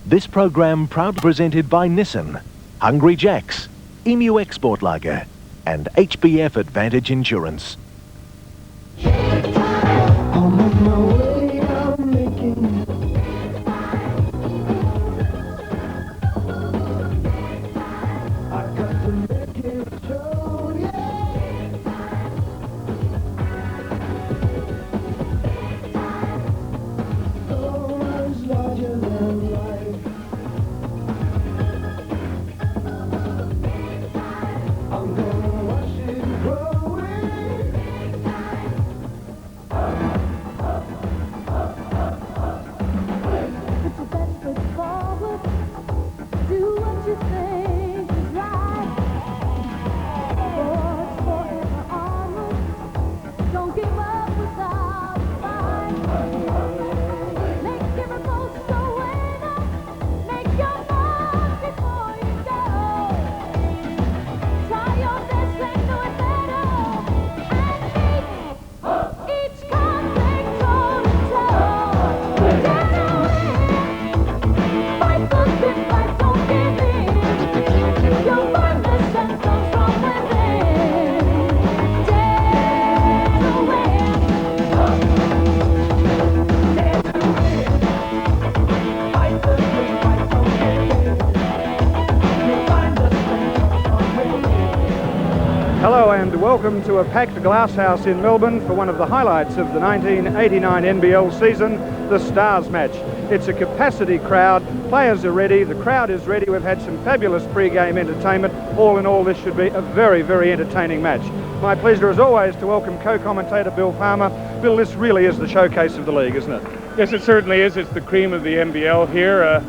This program proudly presented by Nissan, Hungry Jack's, Emu Export Lager and HBF Advantage Insurance. Hello and welcome to a packed glasshouse in Melbourne for one of the highlights of the 1989 NBL season, the Stars match. It's a capacity crowd, players are ready, the crowd is ready, we've had some fabulous pre-game entertainment. All in all, this should be a very, very entertaining match. My pleasure as always to welcome co-commentator Bill Palmer. Bill, this really is the showcase of the league, isn't it? Yes, it certainly is. It's the cream of the NBL here.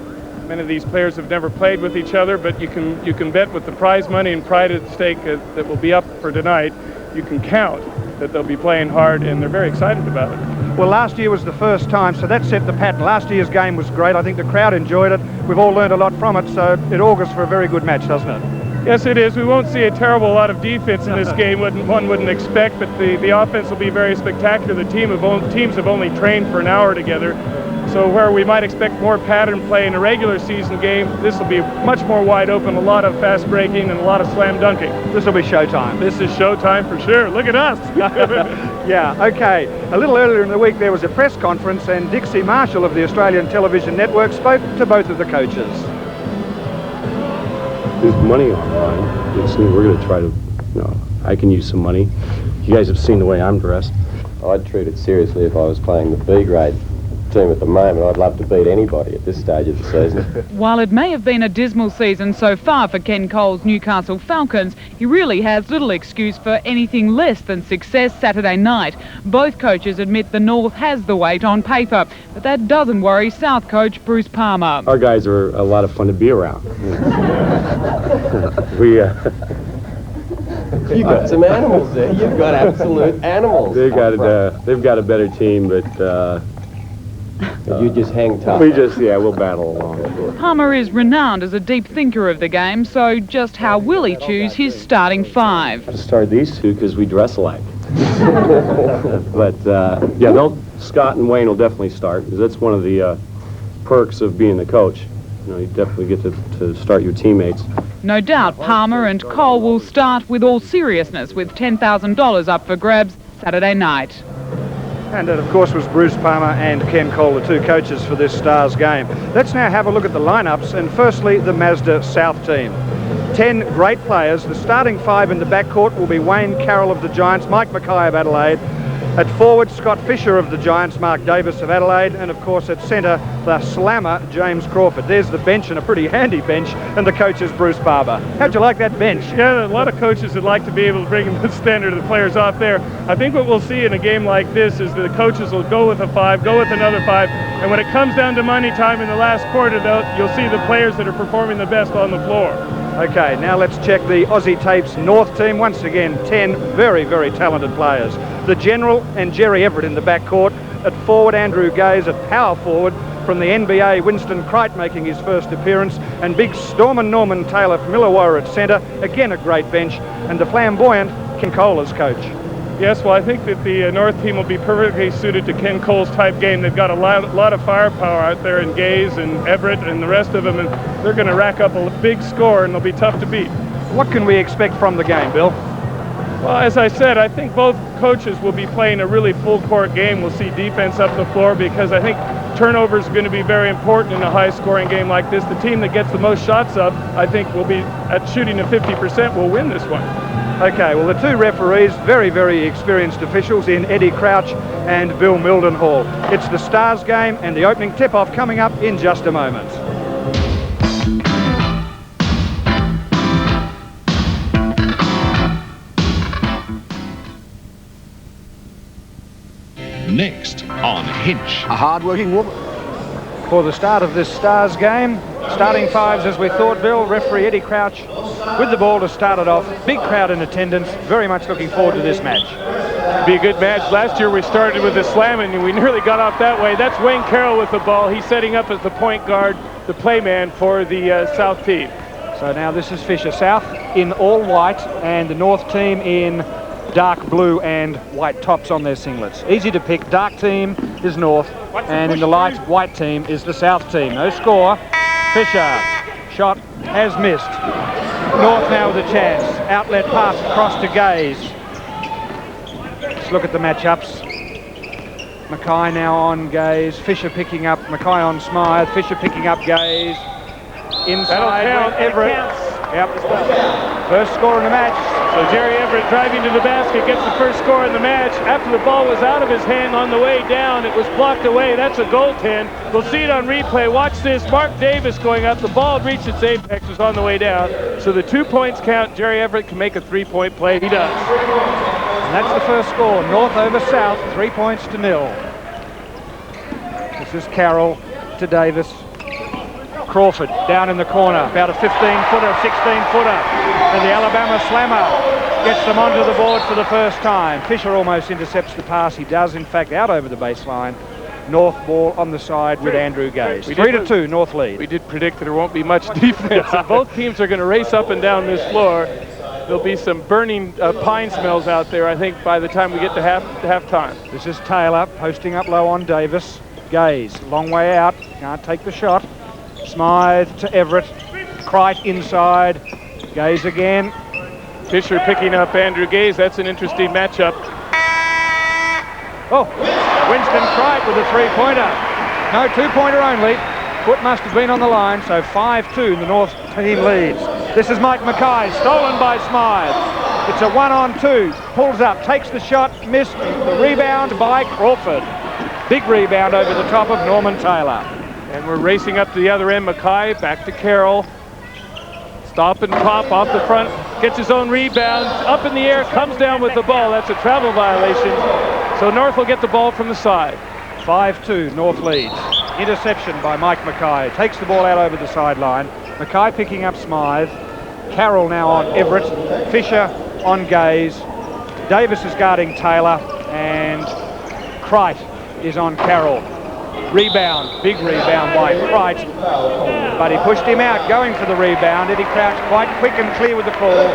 Many of these players have never played with each other, but you can bet with the prize money and pride at stake that will be up for tonight, you can count that they'll be playing hard, and they're very excited about it. Well, last year was the first time, so that set the pattern. Last year's game was great. I think the crowd enjoyed it. We've all learned a lot from it, so it augurs for a very good match, doesn't it? Yes, it is. We won't see a terrible lot of defense in this game, one wouldn't expect, but the offense will be very spectacular. The teams have only trained for an hour together. So where we might expect more pattern play in a regular season game, this will be much more wide open, a lot of fast breaking and a lot of slam dunking. This will be showtime. This is showtime for sure. Look at us. Yeah, okay. A little earlier in the week there was a press conference and Dixie Marshall of the Australian Television Network spoke to both of the coaches. There's money on the line. We're going to try to, I can use some money. You guys have seen the way I'm dressed. I'd treat it seriously if I was playing the B-grade team at the moment. I'd love to beat anybody at this stage of the season. While it may have been a dismal season so far for Ken Cole's Newcastle Falcons, he really has little excuse for anything less than success Saturday night. Both coaches admit the North has the weight on paper, but that doesn't worry South coach Bruce Palmer. Our guys are a lot of fun to be around. You've got some animals there. You've got absolute animals. They've got a better team, but you just hang tough. We'll battle along. Palmer is renowned as a deep thinker of the game, so just how will he choose his starting five? I started these two because we dress alike. But Scott and Wayne will definitely start, because that's one of the perks of being the coach. You definitely get to start your teammates. No doubt Palmer and Cole will start with all seriousness, with $10,000 up for grabs Saturday night. And it, of course, was Bruce Palmer and Ken Cole, the two coaches for this Stars game. Let's now have a look at the lineups, and firstly, the Mazda South team. 10 great players. The starting five in the backcourt will be Wayne Carroll of the Giants, Mike Mackay of Adelaide. At forward, Scott Fisher of the Giants, Mark Davis of Adelaide, and of course at centre, the slammer, James Crawford. There's the bench, and a pretty handy bench, and the coach is Bruce Palmer. How'd you like that bench? Yeah, a lot of coaches would like to be able to bring the standard of the players off there. I think what we'll see in a game like this is the coaches will go with a five, go with another five, and when it comes down to money time in the last quarter, you'll see the players that are performing the best on the floor. Okay, now let's check the Aussie Tapes North team. Once again, 10 very, very talented players. The General and Jerry Everett in the backcourt. At forward, Andrew Gaze. At power forward, from the NBA, Winston Cricht making his first appearance. And big Stormin' Norman Taylor from Illawarra at centre. Again, a great bench. And the flamboyant Ken Cole as coach. Yes, well, I think that the North team will be perfectly suited to Ken Cole's type game. They've got a lot of firepower out there in Gaze and Everett and the rest of them, and they're going to rack up a big score, and they'll be tough to beat. What can we expect from the game, Bill? Well, as I said, I think both coaches will be playing a really full-court game. We'll see defense up the floor because I think turnovers are going to be very important in a high-scoring game like this. The team that gets the most shots up, I think, will be at shooting at 50% will win this one. Okay, well, the two referees, very experienced officials in Eddie Crouch and Bill Mildenhall. It's the Stars game and the opening tip-off coming up in just a moment. Next on Hinch. A hard-working woman. For the start of this Stars game, starting fives as we thought, Bill. Referee Eddie Crouch with the ball to start it off. Big crowd in attendance. Very much looking forward to this match. Be a good match. Last year we started with a slam and we nearly got off that way. That's Wayne Carroll with the ball. He's setting up as the point guard, the playman for the South team. So now this is Fisher. South in all white and the North team in dark blue and white tops on their singlets. Easy to pick. Dark team is North and in the light white team is the South team. No score. Fisher. Shot has missed. North now with a chance. Outlet pass across to Gaze. Let's look at the matchups. Mackay now on Gaze. Fisher picking up Mackay on Smythe. Fisher picking up Gaze. Inside Everett. Yep. First score in the match. So Jerry Everett driving to the basket, gets the first score in the match. After the ball was out of his hand on the way down, it was blocked away. That's a goaltend. We'll see it on replay. Watch this. Mark Davis going up. The ball reached its apex, was on the way down. So the 2 points count. Jerry Everett can make a 3-point play. He does. And that's the first score. North over South, 3 points to 0. This is Carroll to Davis. Crawford down in the corner, about a 15-footer, 16-footer. And the Alabama slammer gets them onto the board for the first time. Fisher almost intercepts the pass. He does, in fact, out over the baseline. North ball on the side with Andrew Gaze. 3-2, North lead. We did predict that there won't be much defense. Both teams are going to race up and down this floor. There'll be some burning pine smells out there, I think, by the time we get to halftime. This is Taylor posting up low on Davis. Gaze, long way out, can't take the shot. Smythe to Everett. Crite inside. Gaze again. Fisher picking up Andrew Gaze. That's an interesting matchup. Oh, Winston Crite with a three-pointer. No, two-pointer only. Foot must have been on the line, so 5-2 the North team leads. This is Mike Mackay, stolen by Smythe. It's a 1-on-2. Pulls up, takes the shot, missed. The rebound by Crawford. Big rebound over the top of Norman Taylor. And we're racing up to the other end. Mackay back to Carroll. Stop and pop off the front. Gets his own rebound. Up in the air. Comes down with the ball. That's a travel violation. So North will get the ball from the side. 5-2 North leads. Interception by Mike Mackay. Takes the ball out over the sideline. Mackay picking up Smythe. Carroll now on Everett. Fisher on Gaze. Davis is guarding Taylor. And Crite is on Carroll. Rebound, big rebound by Crite, but he pushed him out going for the rebound. Eddie Crouch quite quick and clear with the call.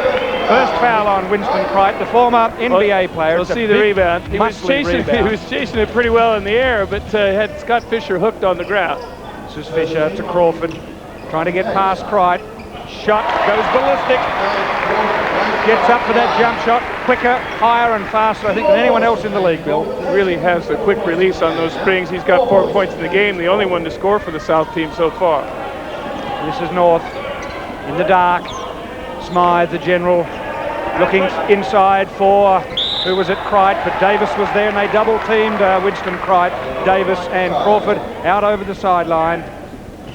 First foul on Winston Crite, the former NBA player. We'll see the rebound. He was chasing it pretty well in the air, but had Scott Fisher hooked on the ground. This is Fisher to Crawford, trying to get past Crite. Shot goes ballistic. Gets up for that jump shot, quicker, higher and faster, I think, than anyone else in the league, Bill. Really has a quick release on those springs. He's got 4 points in the game, the only one to score for the South team so far. This is North in the dark. Smythe, the general, looking inside for, who was it, Crite, but Davis was there and they double-teamed Winston Crite, Davis and Crawford out over the sideline.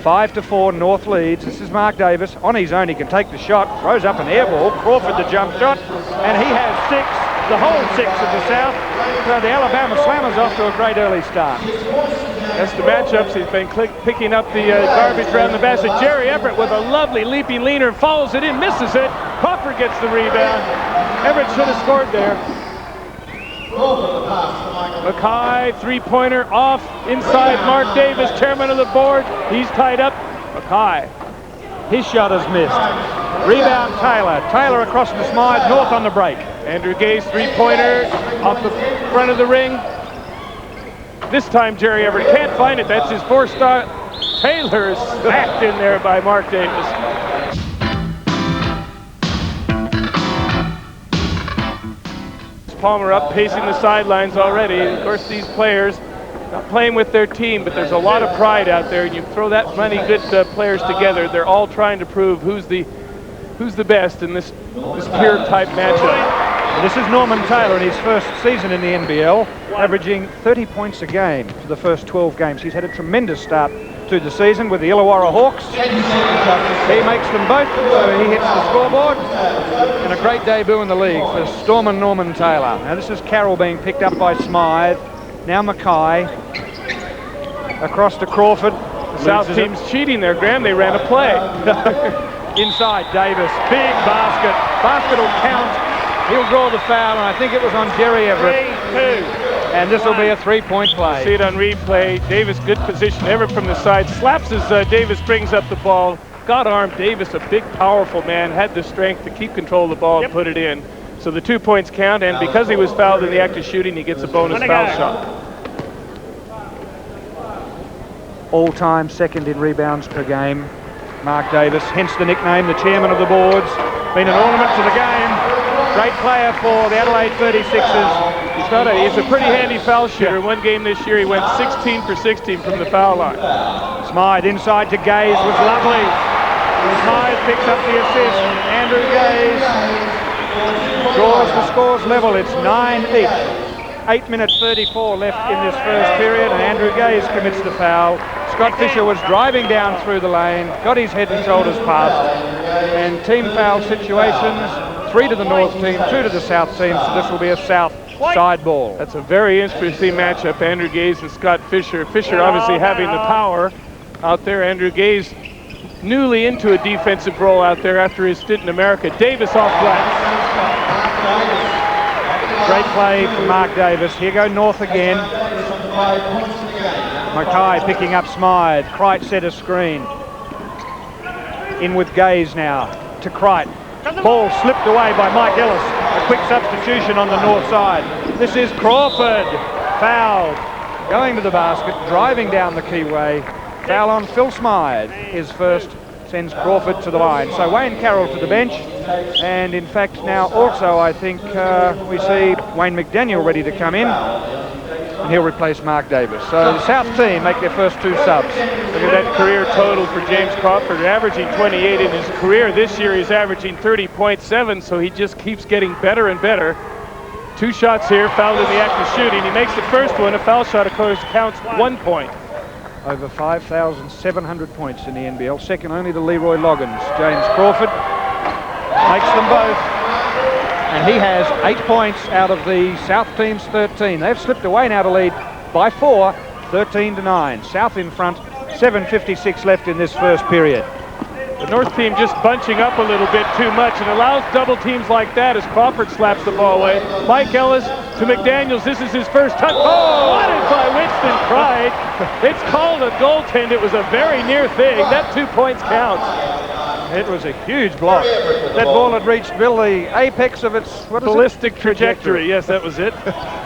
5-4 North leads. This is Mark Davis. On his own, he can take the shot. Throws up an air ball. Crawford the jump shot. And he has 6, the whole 6 of the South. So the Alabama Slammers off to a great early start. That's the matchups. He's been picking up the garbage around the basket. Jerry Everett with a lovely leaping leaner. Follows it in, misses it. Crawford gets the rebound. Everett should have scored there. Mackay, three-pointer off inside. Mark Davis, chairman of the board. He's tied up. Mackay. His shot is missed. Rebound Taylor. Taylor across to Smythe. North on the break. Andrew Gaze, three-pointer. off the front of the ring. This time Jerry Everett can't find it. That's his 4-star. Taylor is smacked in there by Mark Davis. Palmer up, pacing the sidelines already. Of course, these players not playing with their team, but there's a lot of pride out there, and you throw that many good players together, they're all trying to prove who's the best in this peer type matchup. This is Norman Taylor in his first season in the NBL, averaging 30 points a game for the first 12 games. He's had a tremendous start to the season with the Illawarra Hawks. He makes them both, so he hits the scoreboard. And a great debut in the league for Stormer Norman Taylor. Now this is Carroll being picked up by Smythe. Now Mackay. Across to Crawford. The South team's cheating there, Graham. They ran a play. Inside Davis. Big basket. Basket will count. He'll draw the foul, and I think it was on Jerry Everett. 3-2. And this will be a 3-point play. See it on replay. Davis, good position. Everett from the side. Slaps as Davis brings up the ball. Got armed. Davis, a big, powerful man, had the strength to keep control of the ball and put it in. So the 2 points count, and because he was fouled in the act of shooting, he gets a bonus foul shot. All-time second in rebounds per game. Mark Davis, hence the nickname, the chairman of the boards. Been an ornament to the game. Great player for the Adelaide 36ers. He's a pretty handy foul shooter. In one game this year, he went 16 for 16 from the foul line. Smythe inside to Gaze was lovely. Smythe picks up the assist. Andrew Gaze draws the scores level. It's 9-8. 8 minutes 34 left in this first period, and Andrew Gaze commits the foul. Scott Fisher was driving down through the lane, got his head and shoulders past, and team foul situations. 3 to the North team, 2 to the South team, so this will be a South side ball. That's a very interesting matchup, Andrew Gaze and Scott Fisher. Fisher obviously having the power out there. Andrew Gaze newly into a defensive role out there after his stint in America. Davis off glass. Great play from Mark Davis. Here go North again. Mackay picking up Smythe. Cricht set a screen. In with Gaze now to Cricht. Ball slipped away by Mike Ellis. A quick substitution on the north side. This is Crawford. Fouled. Going to the basket, driving down the keyway. Foul on Phil Smythe. His first sends Crawford to the line. So Wayne Carroll to the bench. And in fact now also I think we see Wayne McDaniel ready to come in. And he'll replace Mark Davis. So the South team make their first 2 subs. Look at that career total for James Crawford, averaging 28 in his career. This year he's averaging 30.7, so he just keeps getting better and better. 2 shots here, fouled in the act of shooting. He makes the first one. A foul shot, of course, counts 1 point. Over 5,700 points in the NBL, second only to Leroy Loggins. James Crawford makes them both. And he has 8 points out of the South team's 13. They've slipped away now to lead by 4, 13-9. South in front, 7:56 left in this first period. The North team just bunching up a little bit too much and allows double teams like that as Crawford slaps the ball away. Mike Ellis to McDaniels. This is his first touch. Oh, what is by Winston Cricht? It's called a goaltend. It was a very near thing. That 2 points counts. It was a huge block. That ball had reached Bill the apex of its ballistic trajectory. Yes, that was it.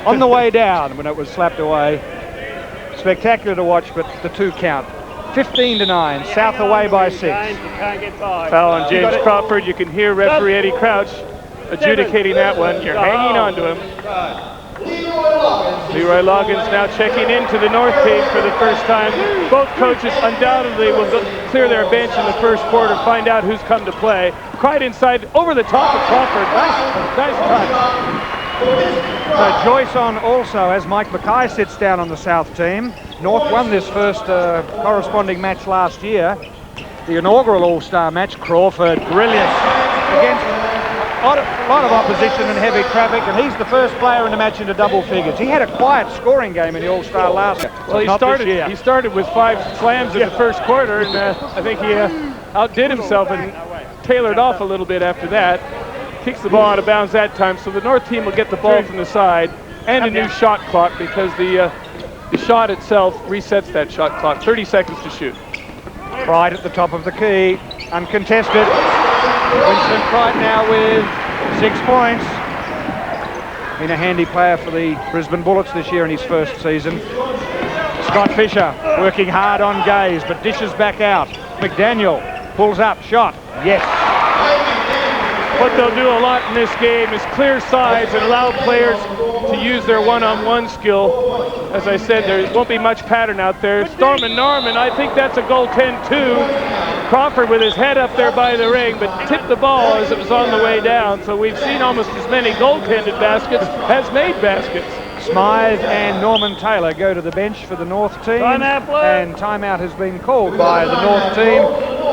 On the way down when it was slapped away. Spectacular to watch, but the 2 count. 15-9, South away by 6. Foul on James Crawford. You can hear referee Eddie Crouch adjudicating that one. You're hanging on to him. Leroy Loggins now checking into the North team for the first time. Both coaches undoubtedly will clear their bench in the first quarter, find out who's come to play. Cricht inside, over the top of Crawford. Nice touch. Joyce on also as Mike Mackay sits down on the South team. North won this first corresponding match last year. The inaugural All-Star match. Crawford, brilliant. Against a lot of opposition and heavy traffic, and he's the first player in the match into double figures. He had a quiet scoring game in the All-Star last year. Well, he started with 5 slams in the first quarter, and I think he outdid himself and tailored off a little bit after that. Kicks the ball out of bounds that time, so the North team will get the ball from the side and a new shot clock because the shot itself resets that shot clock. 30 seconds to shoot. Cricht at the top of the key, uncontested. Winston Cricht now with 6 points. been a handy player for the Brisbane Bullets this year in his first season. Scott Fisher working hard on Gaze, but dishes back out. McDaniel pulls up, shot, yes. What they'll do a lot in this game is clear sides and allow players to use their one-on-one skill. As I said, there won't be much pattern out there. Storm and Norman, I think that's a goaltend too. Crawford with his head up there by the ring, but tipped the ball as it was on the way down. So we've seen almost as many goaltended baskets as made baskets. Smythe and Norman Taylor go to the bench for the North team. And timeout has been called by the North team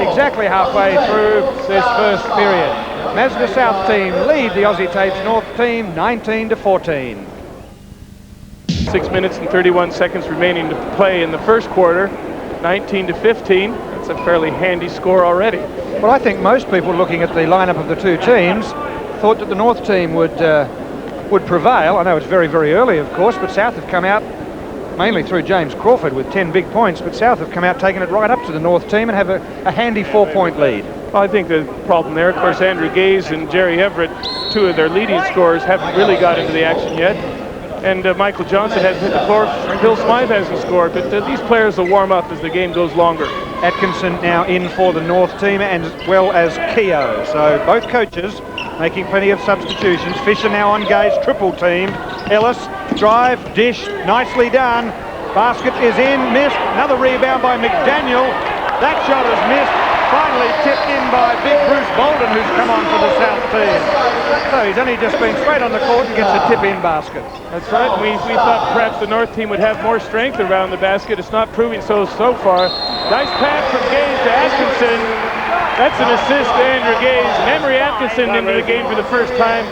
exactly halfway through this first period. Mazda South team lead the Aussie Tapes North team 19-14. 6 minutes and 31 seconds remaining to play in the first quarter. 19-15. That's a fairly handy score already. Well, I think most people looking at the lineup of the two teams thought that the North team would prevail. I know it's very, very early, of course, but South have come out mainly through James Crawford with 10 big points, but South have come out taking it right up to the North team and have a handy 4-point lead. Well, I think the problem there, of course, Andrew Gaze and Jerry Everett, two of their leading scorers, haven't really got into the action yet. And Michael Johnson hasn't hit the floor. Bill Smythe hasn't scored, but these players will warm up as the game goes longer. Atkinson now in for the North team, and as well as Keogh. So both coaches making plenty of substitutions. Fisher now on Gaze, triple teamed. Ellis, drive, dish, nicely done. Basket is in, missed. Another rebound by McDaniel. That shot is missed. Finally tipped in by big Bruce Bolden, who's come on for the South team. So he's only just been straight on the court and gets a tip-in basket. That's right. We thought perhaps the North team would have more strength around the basket. It's not proving so far. Nice pass from Gaze to Atkinson. That's an assist to Andrew Gaze. And Emery Atkinson into the game for the first time.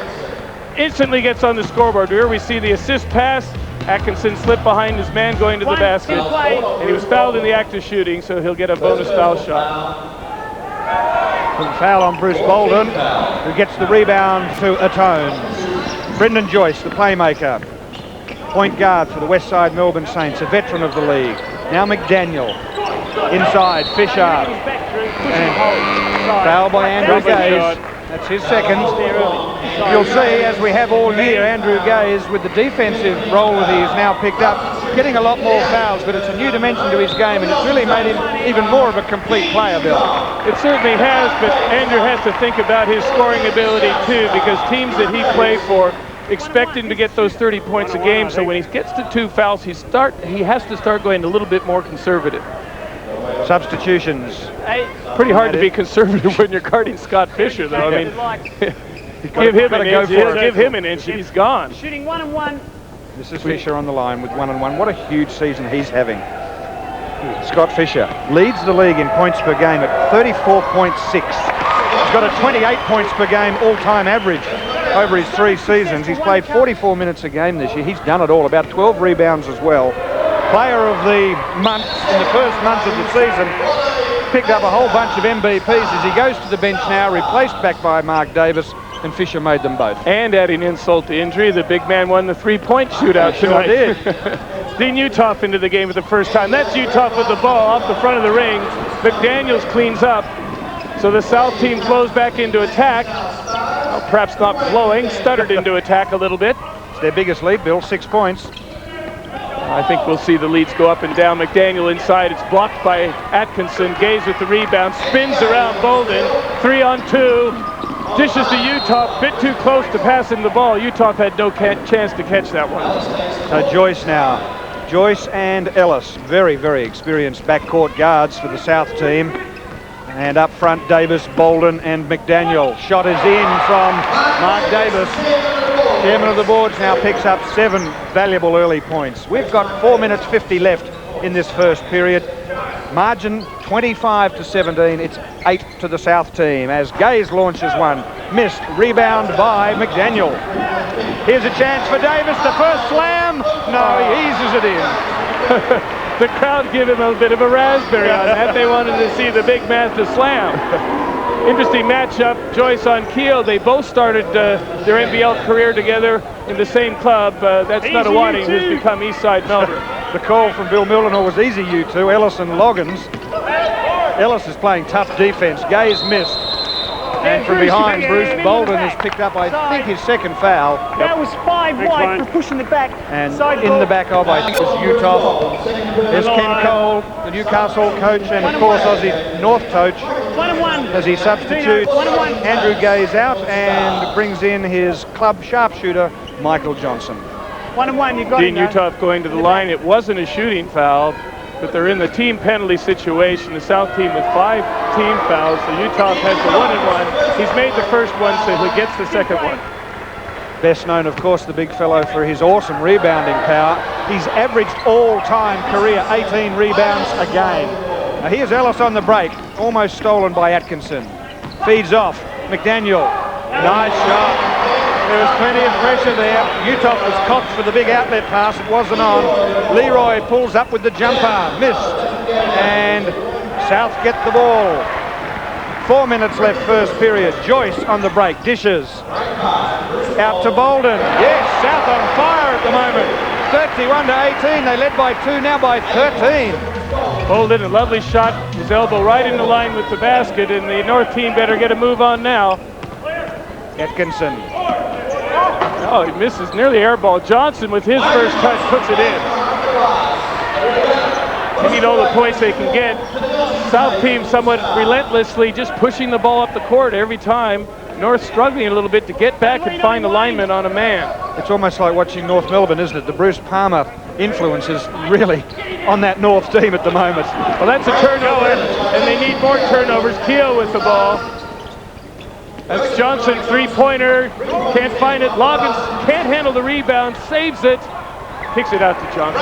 Instantly gets on the scoreboard. Here we see the assist pass. Atkinson slipped behind his man going to the basket. And he was fouled in the act of shooting, so he'll get a bonus foul shot. Foul on Bruce Bolden, who gets the rebound to atone. Brendan Joyce, the playmaker. Point guard for the Westside Melbourne Saints, a veteran of the league. Now McDaniel. Inside, Fisher. And foul by Andrew Gaze. That's his second. You'll see, as we have all year, Andrew Gaze, with the defensive role that he's now picked up, getting a lot more fouls, but it's a new dimension to his game, and it's really made him even more of a complete player, Bill. It certainly has, but Andrew has to think about his scoring ability too, because teams that he played for expect him to get those 30 points a game, so when he gets to 2 fouls, he has to start going a little bit more conservative. Substitutions. Pretty hard to be conservative when you're guarding Scott Fisher, though. I mean, give him an inch, he's gone. Shooting 1-on-1. This is Fisher on the line with 1-on-1. What a huge season he's having. Scott Fisher leads the league in points per game at 34.6. He's got a 28 points per game all-time average over his 3 seasons. He's played 44 minutes a game this year. He's done it all, about 12 rebounds as well. Player of the month in the first month of the season. Picked up a whole bunch of MVPs as he goes to the bench now, replaced back by Mark Davis, and Fisher made them both. And adding insult to injury, the big man won the 3-point shootout tonight. Did. Dean Uthoff into the game for the first time. That's Uthoff with the ball off the front of the ring. McDaniels cleans up. So the South team flows back into attack. Well, perhaps not flowing, stuttered into attack a little bit. It's their biggest lead, Bill, 6 points. I think we'll see the leads go up and down. McDaniel inside, it's blocked by Atkinson. Gaze with the rebound, spins around Bolden. 3-on-2, dishes to Uthoff, bit too close to pass him the ball. Uthoff had no chance to catch that one. Joyce now. Joyce and Ellis, very, very experienced backcourt guards for the South team. And up front, Davis, Bolden and McDaniel. Shot is in from Mark Davis. Chairman of the boards now picks up 7 valuable early points. We've got 4 minutes 50 left in this first period. Margin 25-17. It's 8 to the South team as Gaze launches one. Missed. Rebound by McDaniel. Here's a chance for Davis. The first slam. No, he eases it in. The crowd give him a bit of a raspberry on that. They wanted to see the big man to slam. Interesting matchup, Joyce on Keogh. They both started their NBL career together in the same club. That's Nuttawading, who's become Eastside Melbourne. The call from Bill Mildenhall was easy, you two. Ellis and Loggins. Ellis is playing tough defense. Gaze missed. And from behind, Bruce Bolden has picked up, I think, his second foul. That was 5 wide for pushing the back. And in the back of, I think, was Utah. There's Ken Cole, the Newcastle coach, and of course Aussie North coach, 1-1. as he substitutes Andrew Gaze out and brings in his club sharpshooter, Michael Johnson. 1-1, you got Dean it. Utah going to the line. It wasn't a shooting foul, but they're in the team penalty situation. The South team with 5 team fouls. So Utah has the 1-1. He's made the first one, so he gets the second one. Best known, of course, the big fellow for his awesome rebounding power. He's averaged all-time career 18 rebounds a game. Now here's Ellis on the break, almost stolen by Atkinson. Feeds off, McDaniel. Nice shot. There was plenty of pressure there. Utah was cocked for the big outlet pass. It wasn't on. Leroy pulls up with the jumper. Missed. And South get the ball. 4 minutes left first period. Joyce on the break. Dishes. Out to Bolden. Yes, South on fire at the moment. 31-18. They led by 2, now by 13. Bolden, a lovely shot. His elbow right in the line with the basket, and the North team better get a move on now. Atkinson. Oh, he misses, nearly airball. Johnson with his first touch puts it in. And you know the points they can get. South team somewhat relentlessly just pushing the ball up the court every time. North struggling a little bit to get back and find alignment on a man. It's almost like watching North Melbourne, isn't it? The Bruce Palmer influence is really on that North team at the moment. Well, that's a turnover, and they need more turnovers. Keogh with the ball. That's Johnson, three-pointer, can't find it. Loggins can't handle the rebound, saves it, kicks it out to Johnson.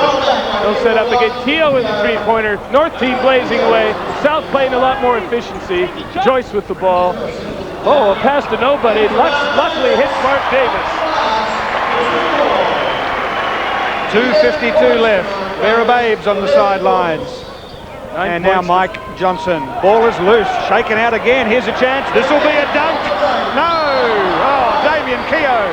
They'll set up again. Keogh with the three-pointer. North team blazing away. South playing a lot more efficiency. Joyce with the ball. Oh, a pass to nobody. Luckily hits Mark Davis. 2:52 left. There are Babes on the sidelines. And now Mike Johnson. Ball is loose, shaken out again. Here's a chance. This will be a dunk. No! Oh, Damien Keogh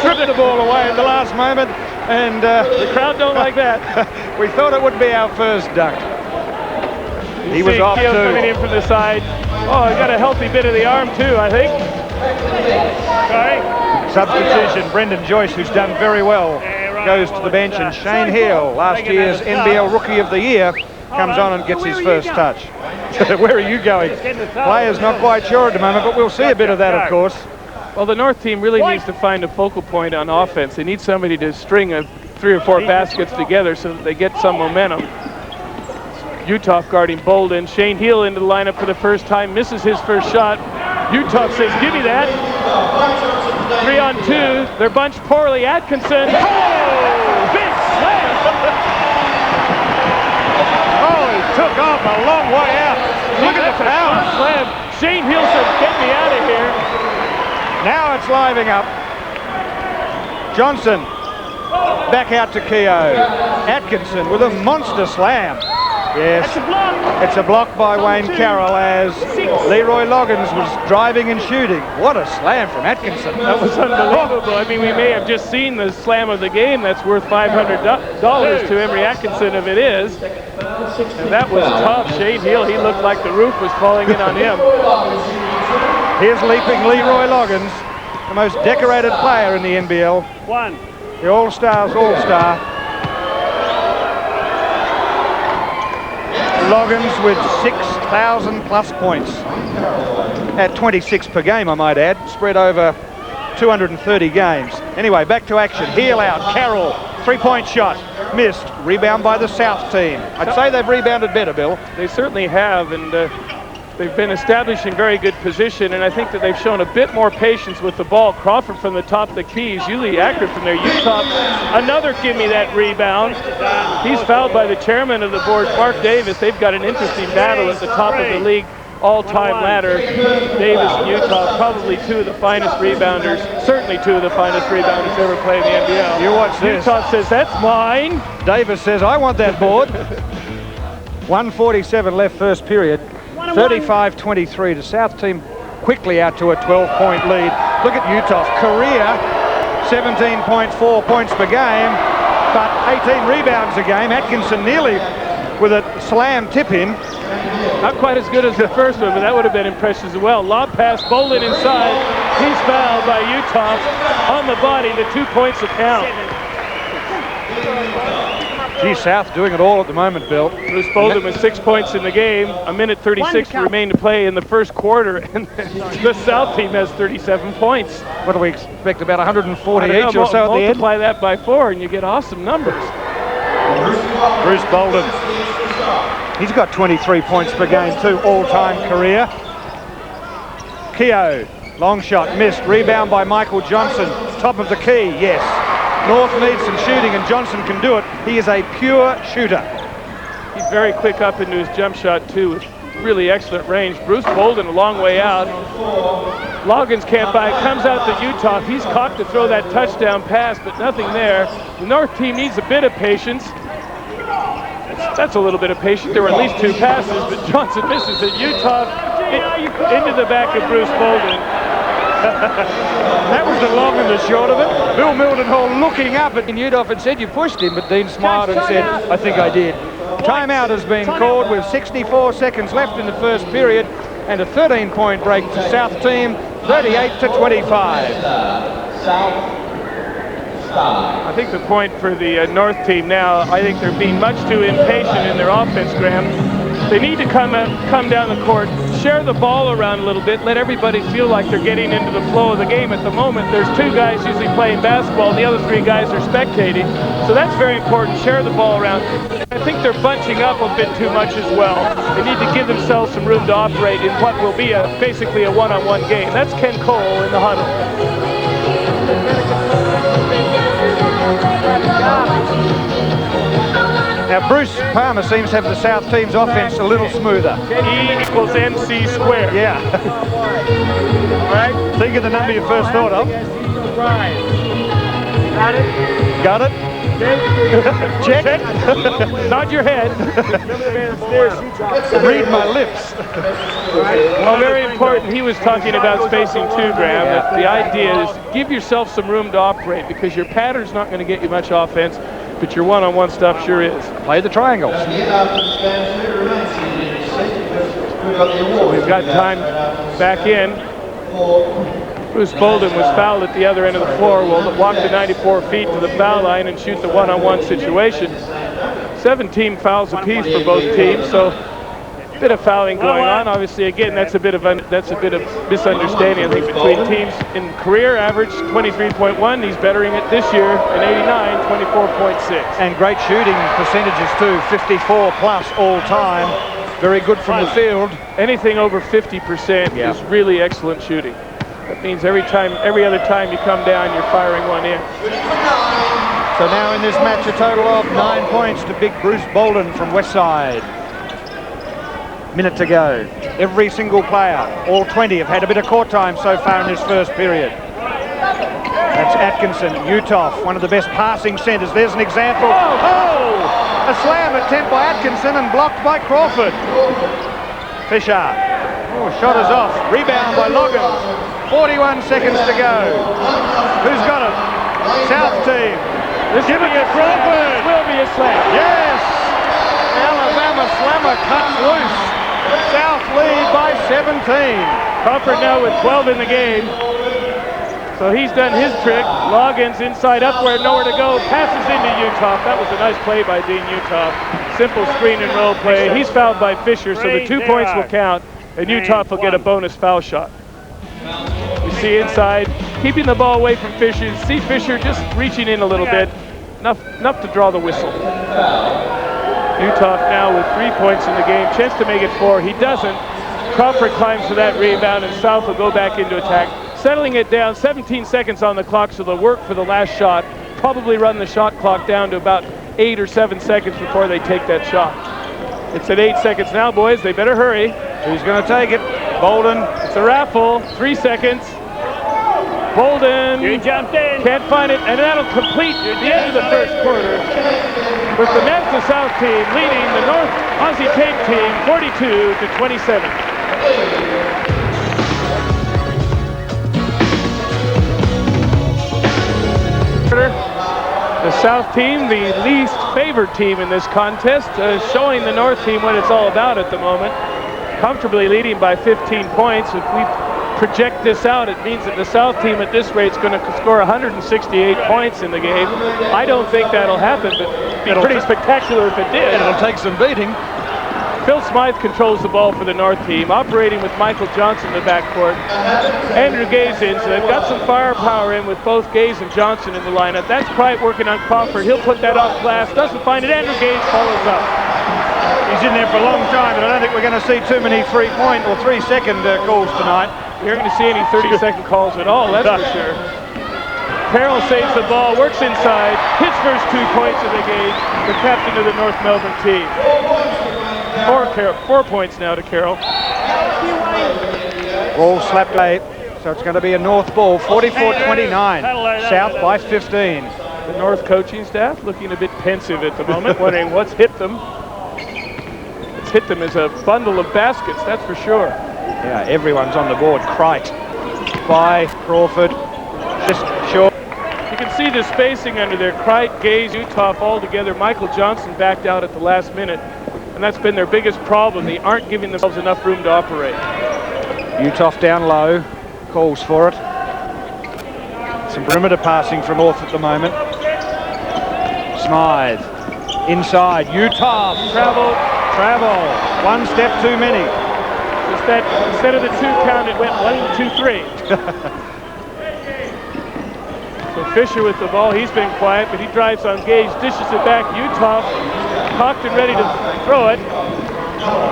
stripped the ball away at the last moment. And the crowd don't like that. We thought it would be our first dunk. He was off too. Keogh coming in from the side. Oh, he got a healthy bit of the arm too, I think. Sorry. Substitution, Brendan Joyce, who's done very well, goes to the bench, and Shane Hill, last year's NBL Rookie of the Year, comes on and gets his first touch. Where are you going? Players not quite sure at the moment, but we'll see a bit of that, of course. Well, the North team really needs to find a focal point on offense. They need somebody to string 3 or 4 baskets together so that they get some momentum. Utah guarding Bolden. Shane Hill into the lineup for the first time, misses his first shot. Utah says, give me that. 3 on 2. They're bunched poorly. Atkinson. Oh, big slam. Oh, he took off a long way out. Look at the power. Slam. Shane Hill said, get me out of here. Now it's living up. Johnson back out to Keogh. Atkinson with a monster slam. Yes, it's a block by Wayne Carroll as Leroy Loggins was driving and shooting. What a slam from Atkinson. That was unbelievable. I mean, we may have just seen the slam of the game. That's worth $500 to Emery Atkinson if it is. And that was tough. Shane Hill, he looked like the roof was falling in on him. Here's leaping Leroy Loggins, the most decorated player in the NBL. The All-Stars All-Star. Loggins with 6,000 plus points at 26 per game, I might add, spread over 230 games. Anyway, back to action. Heel out, Carroll, three-point shot, missed. Rebound by the South team. I'd say they've rebounded better, Bill. They certainly have, and they've been establishing very good position, and I think that they've shown a bit more patience with the ball. Crawford from the top of the key is usually accurate from there. Utah, another give me that rebound. He's fouled by the chairman of the board, Mark Davis. They've got an interesting battle at the top of the league all-time ladder. Davis and Utah, probably 2 of the finest rebounders, certainly 2 of the finest rebounders ever played in the NBL. You watch this. Utah says, that's mine. Davis says, I want that board. 1:47 left first period. 35-23. The South team quickly out to a 12-point lead. Look at Utah's career, 17.4 points per game, but 18 rebounds a game. Atkinson nearly with a slam tip in, Not quite as good as the first one, but that would have been impressive as well. Lob pass, Bolden inside. He's fouled by Utah on the body. The 2 points will count. Gee, South doing it all at the moment, Bill. Bruce Bolden with 6 points in the game. A minute 36 remain to play in the first quarter, and the South team has 37 points. What do we expect, about 140 each or so at the end? Multiply that by 4 and you get awesome numbers. Bruce Bolden. He's got 23 points per game too, all-time career. Keogh, long shot, missed. Rebound by Michael Johnson. Top of the key, yes. North needs some shooting and Johnson can do it. He is a pure shooter. He's very quick up into his jump shot too, with really excellent range. Bruce Bolden a long way out. Loggins can't buy it, comes out to Utah. He's caught to throw that touchdown pass, but nothing there. The North team needs a bit of patience. That's a little bit of patience. There were at least 2 passes, but Johnson misses it. Utah into the back of Bruce Bolden. That was the long and the short of it. Bill Mildenhall looking up at Newdoff and said, "You pushed him," but Dean smiled and said, "I think I did." Timeout has been called with 64 seconds left in the first period and a 13-point break to South team, 38-25. I think the point for the North team now, I think they're being much too impatient in their offense, Graham. They need to come down the court, share the ball around a little bit, let everybody feel like they're getting into the flow of the game. At the moment, there's 2 guys usually playing basketball, and the other 3 guys are spectating. So that's very important, share the ball around. I think they're bunching up a bit too much as well. They need to give themselves some room to operate in what will be basically a one-on-one game. That's Ken Cole in the huddle. Now Bruce Palmer seems to have the South team's offense a little smoother. E equals MC squared. Yeah. Right? Think of the number you first thought of. Got it? Got it? Check. Nod your head. Read my lips. Well, very important. He was talking about spacing too, Graham. That the idea is give yourself some room to operate, because your pattern's not going to get you much offense, but your one-on-one stuff sure is. Play the triangles. So we've got time back in. Bruce Bolden was fouled at the other end of the floor. Will walk the 94 feet to the foul line and shoot the one-on-one situation. 17 fouls apiece for both teams, so a bit of fouling going on. Obviously, again, that's a bit of misunderstanding, I think, between teams. In career average 23.1, he's bettering it this year in 89, 24.6. And great shooting percentages too, 54 plus all time. Very good from the field. Anything over 50% is really excellent shooting. That means every other time you come down, you're firing one in. So now in this match, a total of 9 points to big Bruce Bolden from Westside. Minute to go. Every single player, all 20, have had a bit of court time so far in this first period. That's Atkinson, Utah, one of the best passing centers. There's an example. Oh! A slam attempt by Atkinson and blocked by Crawford. Fisher. Oh, shot is off. Rebound by Loggins. 41 seconds to go. Who's got it? South team. Give it to Crawford. Will be a slam. Yes! Alabama slammer cuts loose. South lead by 17. Crawford now with 12 in the game. So he's done his trick. Loggins inside up where nowhere to go. Passes into Utah. That was a nice play by Dean Utah. Simple screen and roll play. He's fouled by Fisher, so the 2 points will count, and Utah will get a bonus foul shot. You see inside, keeping the ball away from Fisher. You see Fisher just reaching in a little bit. Enough to draw the whistle. Utah now with 3 points in the game. Chance to make it 4. He doesn't. Crawford climbs for that rebound, and South will go back into attack. Settling it down, 17 seconds on the clock, so they'll work for the last shot. Probably run the shot clock down to about 8 or 7 seconds before they take that shot. It's at 8 seconds now, boys. They better hurry. Who's going to take it? Bolden. It's a raffle. 3 seconds. Bolden. You jumped in. Can't find it, and that'll complete the end of the first quarter, with the Mazda South team leading the North Aussie Tape team 42-27. The South team, the least favored team in this contest, showing the North team what it's all about at the moment. Comfortably leading by 15 points. If we project this out, it means that the South team at this rate is going to score 168 points in the game. I don't think that'll happen, but it'd be pretty spectacular if it did. It'll take some beating. Phil Smythe controls the ball for the North team, operating with Michael Johnson in the backcourt. Andrew Gay's in, so they've got some firepower in with both Gaze and Johnson in the lineup. That's Pride working on Crawford. He'll put that off glass, doesn't find it. Andrew Gaze follows up. He's in there for a long time, but I don't think we're going to see too many 3-point or 3-second calls tonight. You're going to see any 30-second calls at all, that's for sure. Carroll saves the ball, works inside, his first 2 points of the game, the captain of the North Melbourne team. 4 points now to Carroll. Ball slapped away, so it's going to be a North ball, 44-29, South by 15. The North coaching staff looking a bit pensive at the moment, wondering what's hit them. What's hit them is a bundle of baskets, that's for sure. Yeah, everyone's on the board. Crite by Crawford, just short. You can see the spacing under there. Crite, Gaze, Utah all together. Michael Johnson backed out at the last minute, and that's been their biggest problem. They aren't giving themselves enough room to operate. Utah down low, calls for it. Some perimeter passing from North at the moment. Smythe, inside, Utah, travel, 1 step too many. Just that, instead of the 2 count, it went 1, 2, 3. So Fisher with the ball, he's been quiet, but he drives on Gage, dishes it back. Utah cocked and ready to throw it.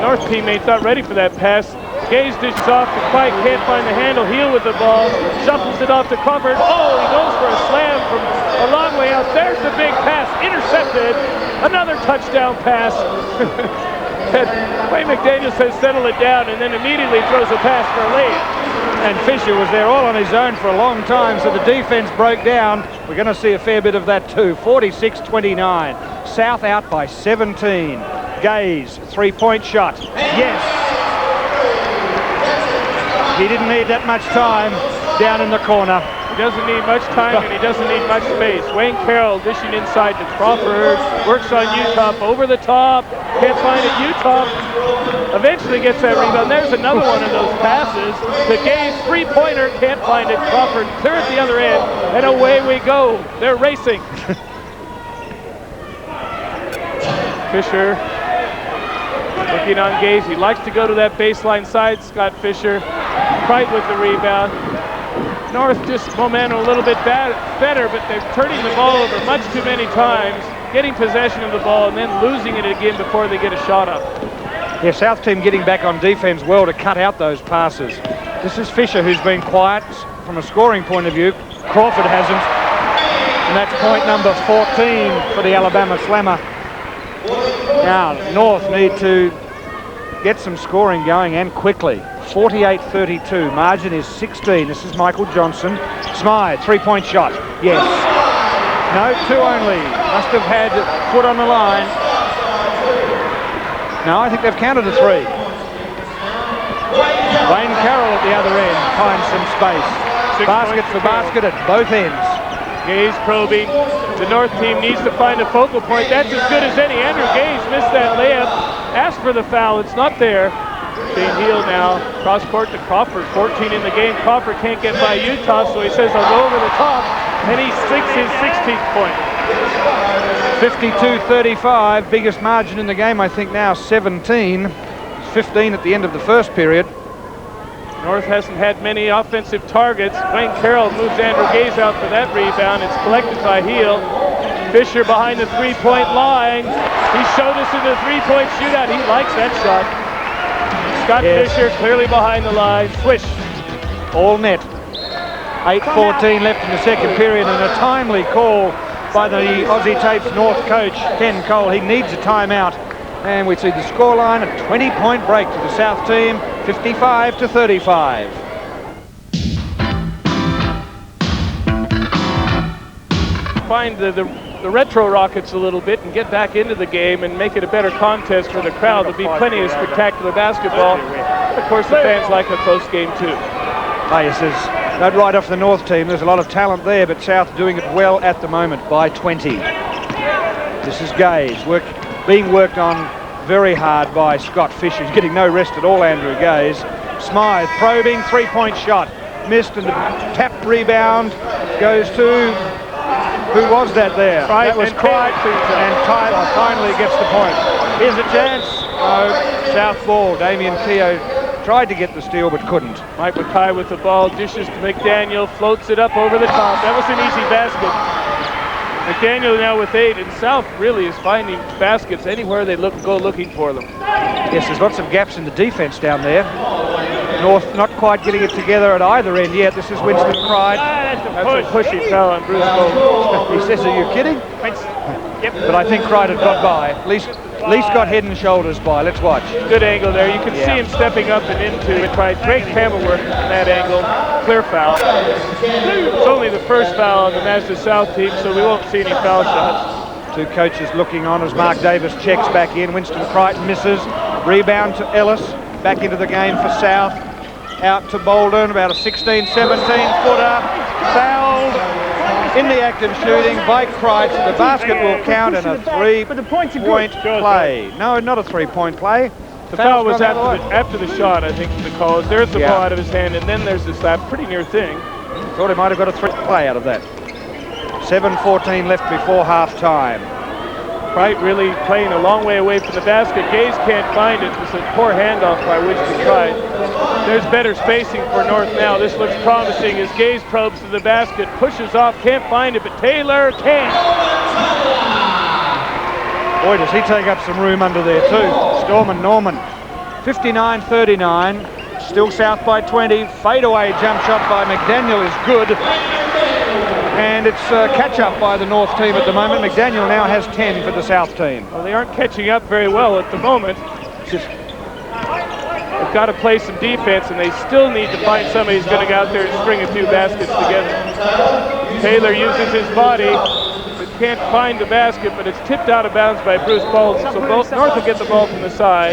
North teammates not ready for that pass. Gage dishes off to Pike, can't find the handle. Heel with the ball, shuffles it off to Crawford. Oh, he goes for a slam from a long way out. There's the big pass, intercepted. Another touchdown pass. Wayne McDaniel says settle it down, and then immediately throws a pass for a lead. And Fisher was there all on his own for a long time, so the defense broke down. We're going to see a fair bit of that too. 46-29. South out by 17. Gaze, 3-point shot. Yes. He didn't need that much time down in the corner. He doesn't need much time, and he doesn't need much space. Wayne Carroll dishing inside to Crawford. Works on Utah, over the top. Can't find it. Utah eventually gets that rebound. There's another one of those passes. The Gaze 3-pointer, can't find it. Crawford clear at the other end, and away we go. They're racing. Fisher looking on Gaze. He likes to go to that baseline side, Scott Fisher. Pride with the rebound. North just momentum a little bit better, but they're turning the ball over much too many times, getting possession of the ball and then losing it again before they get a shot up. Yeah, South team getting back on defense well to cut out those passes. This is Fisher who's been quiet from a scoring point of view. Crawford hasn't. And that's point number 14 for the Alabama Slammer. Now, North need to get some scoring going, and quickly. 48-32. Margin is 16. This is Michael Johnson. Smythe, 3-point shot. Yes. No, 2 only. Must have had foot on the line. No, I think they've counted a 3. Wayne Carroll at the other end finds some space. Basket for basket at both ends. Gaze probing. The North team needs to find a focal point. That's as good as any. Andrew Gaze missed that layup. Asked for the foul. It's not there. Being healed now. Cross court to Crawford. 14 in the game. Crawford can't get by Utah, so he says, I'll go over the top. And he sinks his 16th point. 52-35. Biggest margin in the game, I think now 17. 15 at the end of the first period. North hasn't had many offensive targets. Wayne Carroll moves Andrew Gaze out for that rebound. It's collected by Heel. Fisher behind the 3-point line. He showed us in the 3-point shootout. He likes that shot. Scott Fisher clearly behind the line. Swish. All net. 8:14 left in the second period, and a timely call by the Aussie Tapes North coach, Ken Cole. He needs a timeout. And we see the scoreline, a 20-point break to the South team, 55-35. Find the retro Rockets a little bit and get back into the game and make it a better contest for the crowd. There'll be plenty of spectacular basketball. Of course, the fans like a close game too. Don't write off the North team. There's a lot of talent there, but South doing it well at the moment by 20. This is Gaze, being worked on very hard by Scott Fisher. He's getting no rest at all, Andrew Gaze. Smythe probing, three-point shot. Missed, and the tap rebound goes to... Who was that there? That was Crichton, and Tyler finally gets the point. Here's a chance. No, South ball. Damien Keogh tried to get the steal but couldn't. Mike Mackay with the ball, dishes to McDaniel, floats it up over the top. That was an easy basket. McDaniel now with 8, and South really is finding baskets anywhere they go looking for them. Yes, there's lots of gaps in the defense down there. North not quite getting it together at either end yet. This is Winston Pride. That's a pushy foul on Bruce Gold. He says, are you kidding? Yep. But I think Crichton got by. At least got head and shoulders by. Let's watch. Good angle there. You can see him stepping up and into it. Tried great camera work in that angle. Clear foul. It's only the first foul on the Mazda South team, so we won't see any foul shots. Two coaches looking on as Mark Davis checks back in. Winston Crichton misses. Rebound to Ellis. Back into the game for South. Out to Bolden, about a 16, 17-footer. Fouled in the act of shooting by Crichton. The basket will count in a three-point play. No, not a three-point play. The foul was after the shot, I think, the call is. There's the ball out of his hand, and then there's this pretty near thing. Thought he might have got a play out of that. 7:14 left before half-time. Wright really playing a long way away from the basket. Gaze can't find it. It's a poor handoff by Winston Crichton. There's better spacing for North now. This looks promising as Gaze probes to the basket, pushes off, can't find it, but Taylor can. Boy, does he take up some room under there too. Storm Norman. 59-39. Still South by 20. Fadeaway jump shot by McDaniel is good. And it's catch-up by the North team at the moment. McDaniel now has 10 for the South team. Well, they aren't catching up very well at the moment. They've got to play some defense, and they still need to find somebody who's going to go out there and string a few baskets together. Taylor uses his body, but can't find the basket, but it's tipped out of bounds by Bruce Bolden. So North will get the ball from the side.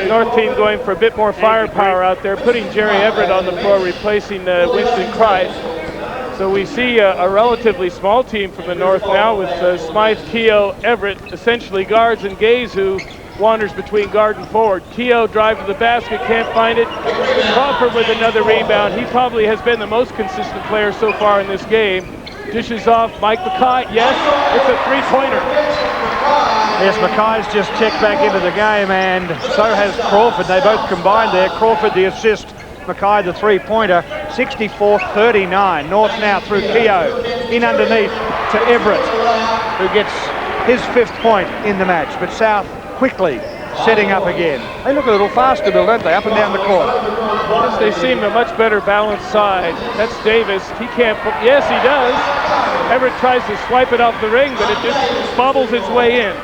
North team going for a bit more firepower out there, putting Jerry Everett on the floor, replacing Winston Crichton. So we see a relatively small team from the North now with Smythe, Keogh, Everett, essentially guards, and Gaze, who wanders between guard and forward. Keogh drive to the basket, can't find it. Crawford with another rebound. He probably has been the most consistent player so far in this game. Dishes off Mike Mackay. Yes, it's a three-pointer. Yes, Mackay's just checked back into the game, and so has Crawford. They both combined there. Crawford the assist, Mackay the three-pointer. 64-39. North now through Keogh. In underneath to Everett, who gets his 5th point in the match. But South quickly setting up again. They look a little faster, Bill, don't they? Up and down the court. Yes, they seem a much better balanced side. That's Davis. He can't. Yes, he does. Everett tries to swipe it off the ring, but it just bobbles its way in.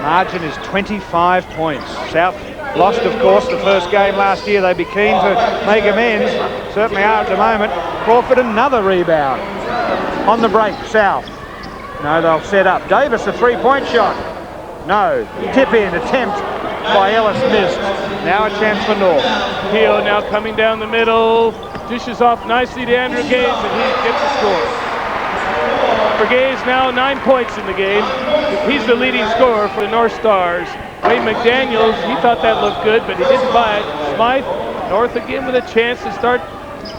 Margin is 25 points. South lost, of course, the first game last year. They'd be keen to make amends. Certainly are at the moment. Crawford, another rebound. On the break, South. No, they'll set up. Davis, a three-point shot. No. Tip-in attempt by Ellis, missed. Now a chance for North. Keogh now coming down the middle. Dishes off nicely to Andrew Gaze, and he gets a score. For Gaze, now 9 points in the game. He's the leading scorer for the North Stars. Wayne McDaniels, he thought that looked good, but he didn't buy it. Smythe, North again with a chance to start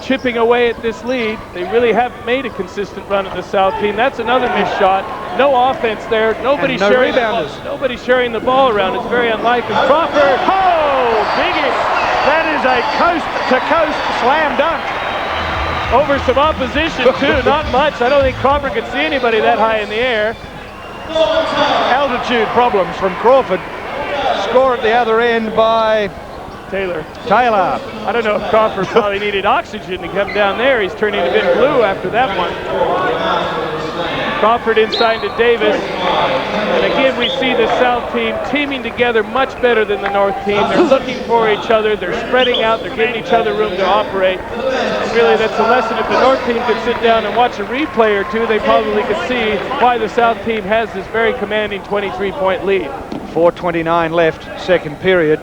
chipping away at this lead. They really haven't made a consistent run at the South team. That's another missed shot. No offense there. Nobody sharing the ball around. It's very unlikely. Crawford, big hit. That is a coast-to-coast slam dunk. Over some opposition too, not much. I don't think Crawford could see anybody that high in the air. Altitude problems from Crawford. Score at the other end by Taylor. I don't know if Crawford probably needed oxygen to come down there. He's turning a bit blue after that one. Crawford inside to Davis. And again, we see the South team teaming together much better than the North team. They're looking for each other. They're spreading out. They're giving each other room to operate. And really, that's a lesson. If the North team could sit down and watch a replay or two, they probably could see why the South team has this very commanding 23-point lead. 4:29 left, second period.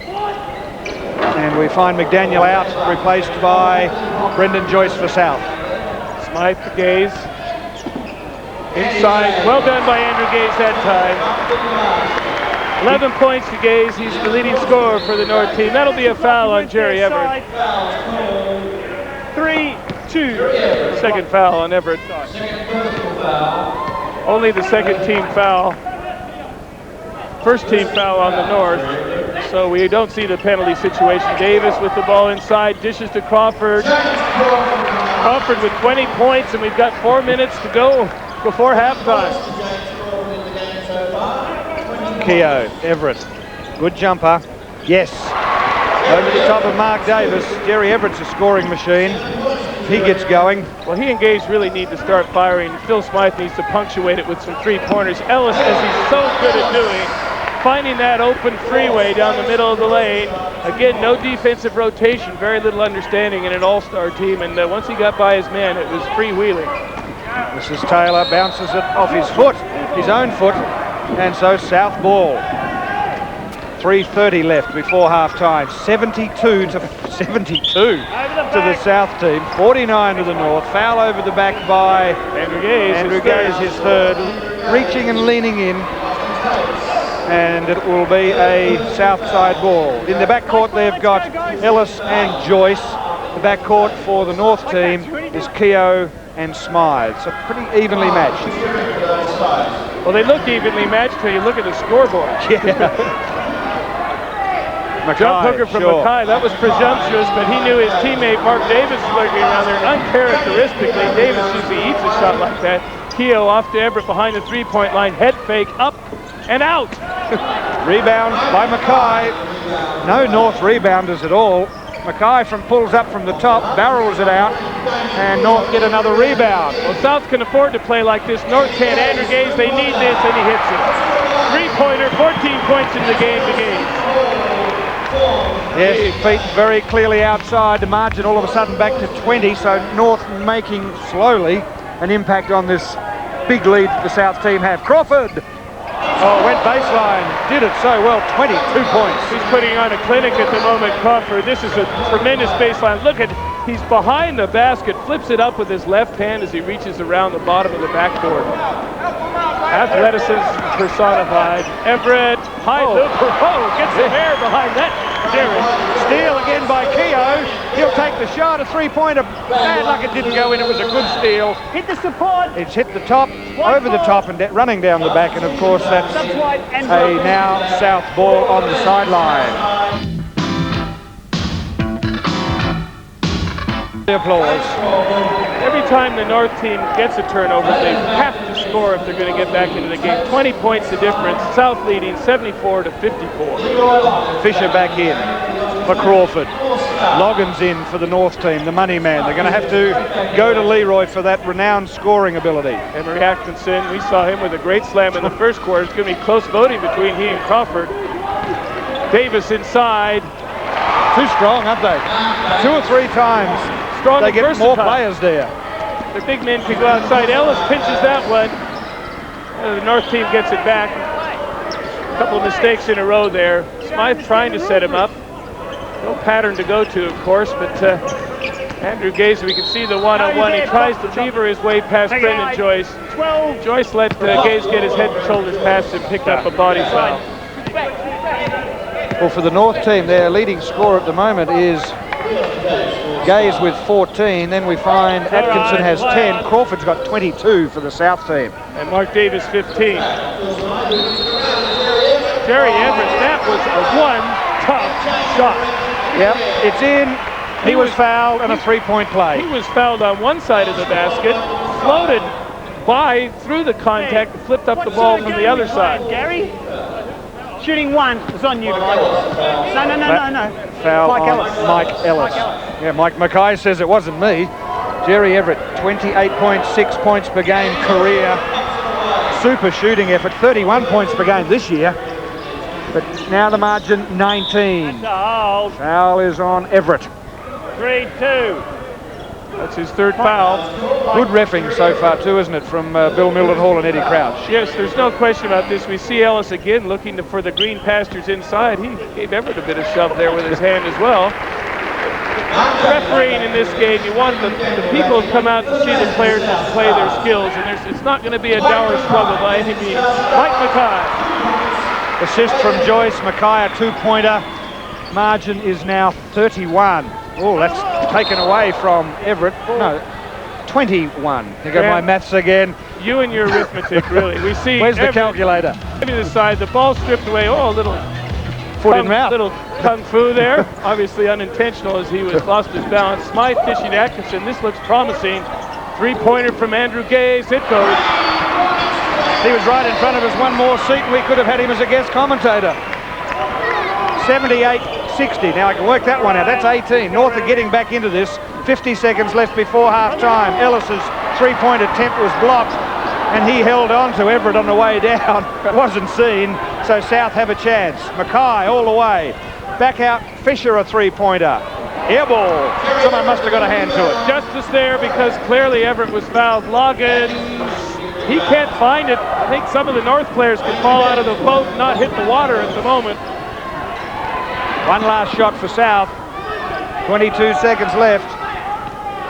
And we find McDaniel out, replaced by Brendan Joyce for South. Smythe, Gaze. Inside, well done by Andrew Gaze that time. 11 points to Gaze. He's the leading scorer for the North team. That'll be a foul on Jerry Everett. 3-2. Second foul on Everett. Only the second team foul. First team foul on the North. So we don't see the penalty situation. Davis with the ball inside, dishes to Crawford. Crawford with 20 points, and we've got 4 minutes to go before halftime. Keogh, Everett, good jumper. Yes, over the top of Mark Davis. Jerry Everett's a scoring machine. He gets going. Well, he and Gaze really need to start firing. Phil Smythe needs to punctuate it with some three-pointers. Ellis, as he's so good at doing, finding that open freeway down the middle of the lane. Again, no defensive rotation, very little understanding in an all-star team, and once he got by his man, it was freewheeling. This is Taylor, bounces it off his foot, his own foot, and so South ball. 3:30 left before half-time. 72 to 72 to the South team, 49 to the North. Foul over the back by Andrew Gaze. Andrew Gaze, his third, reaching and leaning in. And it will be a south side ball. In the backcourt they've got Ellis and Joyce. The backcourt for the North team is Keogh and Smythe. So pretty evenly matched. Well, they look evenly matched till you look at the scoreboard. Yeah. Jump hooker from Mackay. That was presumptuous, but he knew his teammate Mark Davis was lurking around there. Uncharacteristically, Davis usually eats a shot like that. Keogh off to Everett behind the three-point line. Head fake, up and out. Rebound by Mackay. No North rebounders at all. Mackay pulls up from the top, barrels it out, and North get another rebound. Well, South can afford to play like this. North can't. Andrew Gaze, they need this, and he hits it. Three-pointer, 14 points in the game to Gaze. Yes, feet very clearly outside. The margin all of a sudden back to 20, so North making slowly an impact on this big lead that the South team have. Crawford! Oh, went baseline, did it so well, 22 points. He's putting on a clinic at the moment, Crawford. This is a tremendous baseline. Look at, he's behind the basket, flips it up with his left hand as he reaches around the bottom of the backboard. Athleticism personified. Everett, high looper, gets some air behind that. Steal again by Keogh. He'll take the shot, a three-pointer. Bad luck, it didn't go in, it was a good steal. Hit the support. It's hit the top, over the top, and running down the back, and of course that's a now South ball on the sideline. The applause. Every time the North team gets a turnover, they have to score if they're going to get back into the game. 20 points the difference. South leading 74 to 54. Fisher back in for Crawford. Loggins in for the North team, the money man. They're going to have to go to Leroy for that renowned scoring ability. Henry Atkinson, we saw him with a great slam in the first quarter. It's going to be close voting between he and Crawford. Davis inside. Too strong, aren't they? 2 or 3 times. Strong they get versatile. more players there. The big men can go outside. Ellis pinches that one. The North team gets it back. A couple of mistakes in a row there. Smythe trying to set him up. No pattern to go to, of course, but Andrew Gaze, we can see the one-on-one. He tries to lever his way past Brendan Joyce. Joyce let Gaze get his head and shoulders past him, picked up a body foul. Well, for the North team, their leading scorer at the moment is Gaze with 14. Then we find Atkinson has 10. Crawford's got 22 for the South team. And Mark Davis 15. Jerry Everett, that was a one tough shot. Yep, it's in. He was fouled on a three-point play. He was fouled on one side of the basket, floated by through the contact, flipped up the ball from the other side. Gary? Shooting one. It's on you. No. Foul Mike on Ellis. Mike Ellis. Yeah, Mike Mackay says it wasn't me. Jerry Everett, 28.6 points per game career. Super shooting effort, 31 points per game this year. But now the margin, 19. Foul is on Everett. 3-2. That's his third foul. Good reffing so far too, isn't it, from Bill Milden-Hall and Eddie Crouch? Yes, there's no question about this. We see Ellis again looking for the green pastures inside. He gave Everett a bit of shove there with his hand as well. refereeing in this game, you want the people to come out to see the players display their skills, and it's not going to be a dour struggle by any means. Mike Mackay. Assist from Joyce. Mackay, a two-pointer. Margin is now 31. Oh, that's taken away from Everett. No, 21. Here go my maths again. You and your arithmetic, really. We see. Where's the calculator? Maybe the side, the ball stripped away. Oh, a little foot in mouth. Little kung fu there. Obviously unintentional as he was lost his balance. Smythe dishing to Atkinson. This looks promising. Three-pointer from Andrew Gaze. It goes. He was right in front of us. One more seat, and we could have had him as a guest commentator. 78-60. Now I can work that one out. That's 18. North are getting back into this. 50 seconds left before half-time. Ellis's three-point attempt was blocked, and he held on to Everett on the way down. Wasn't seen, so South have a chance. Mackay all the way. Back out, Fisher a three-pointer. Air ball. Someone must have got a hand to it. Justice there because clearly Everett was fouled. Loggins, he can't find it. I think some of the North players can fall out of the boat and not hit the water at the moment. One last shot for South. 22 seconds left.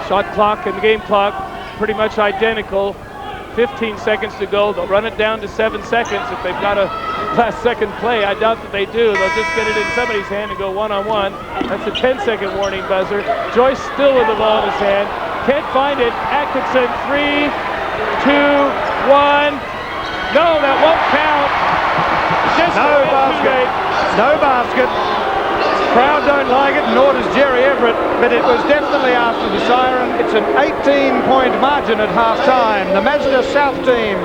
Shot clock and game clock pretty much identical. 15 seconds to go. They'll run it down to 7 seconds if they've got a last second play. I doubt that they do. They'll just get it in somebody's hand and go one-on-one. That's a 10-second warning buzzer. Joyce still with the ball in his hand. Can't find it. Atkinson, 3, 2, 1. No, that won't count. Just no basket. No basket. Crowd don't like it, nor does Jerry Everett, but it was definitely after the siren. It's an 18-point margin at half-time. The Mazda South team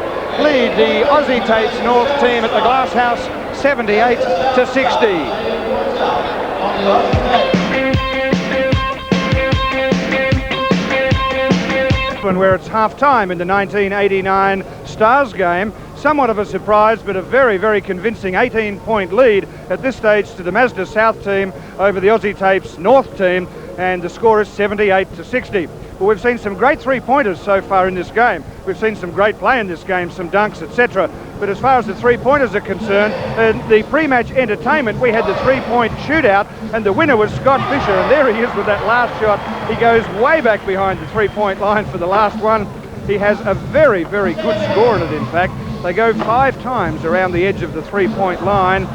lead the Aussie Tapes North team at the Glass House 78-60. Where it's half-time in the 1989 Stars game. Somewhat of a surprise, but a very, very convincing 18-point lead at this stage to the Mazda South team over the Aussie Tapes North team, and the score is 78-60. Well, we've seen some great three-pointers so far in this game. We've seen some great play in this game, some dunks, etc. But as far as the three-pointers are concerned, the pre-match entertainment, we had the three-point shootout, and the winner was Scott Fisher, and there he is with that last shot. He goes way back behind the three-point line for the last one. He has a very, very good score in it, in fact. They go 5 times around the edge of the three-point line.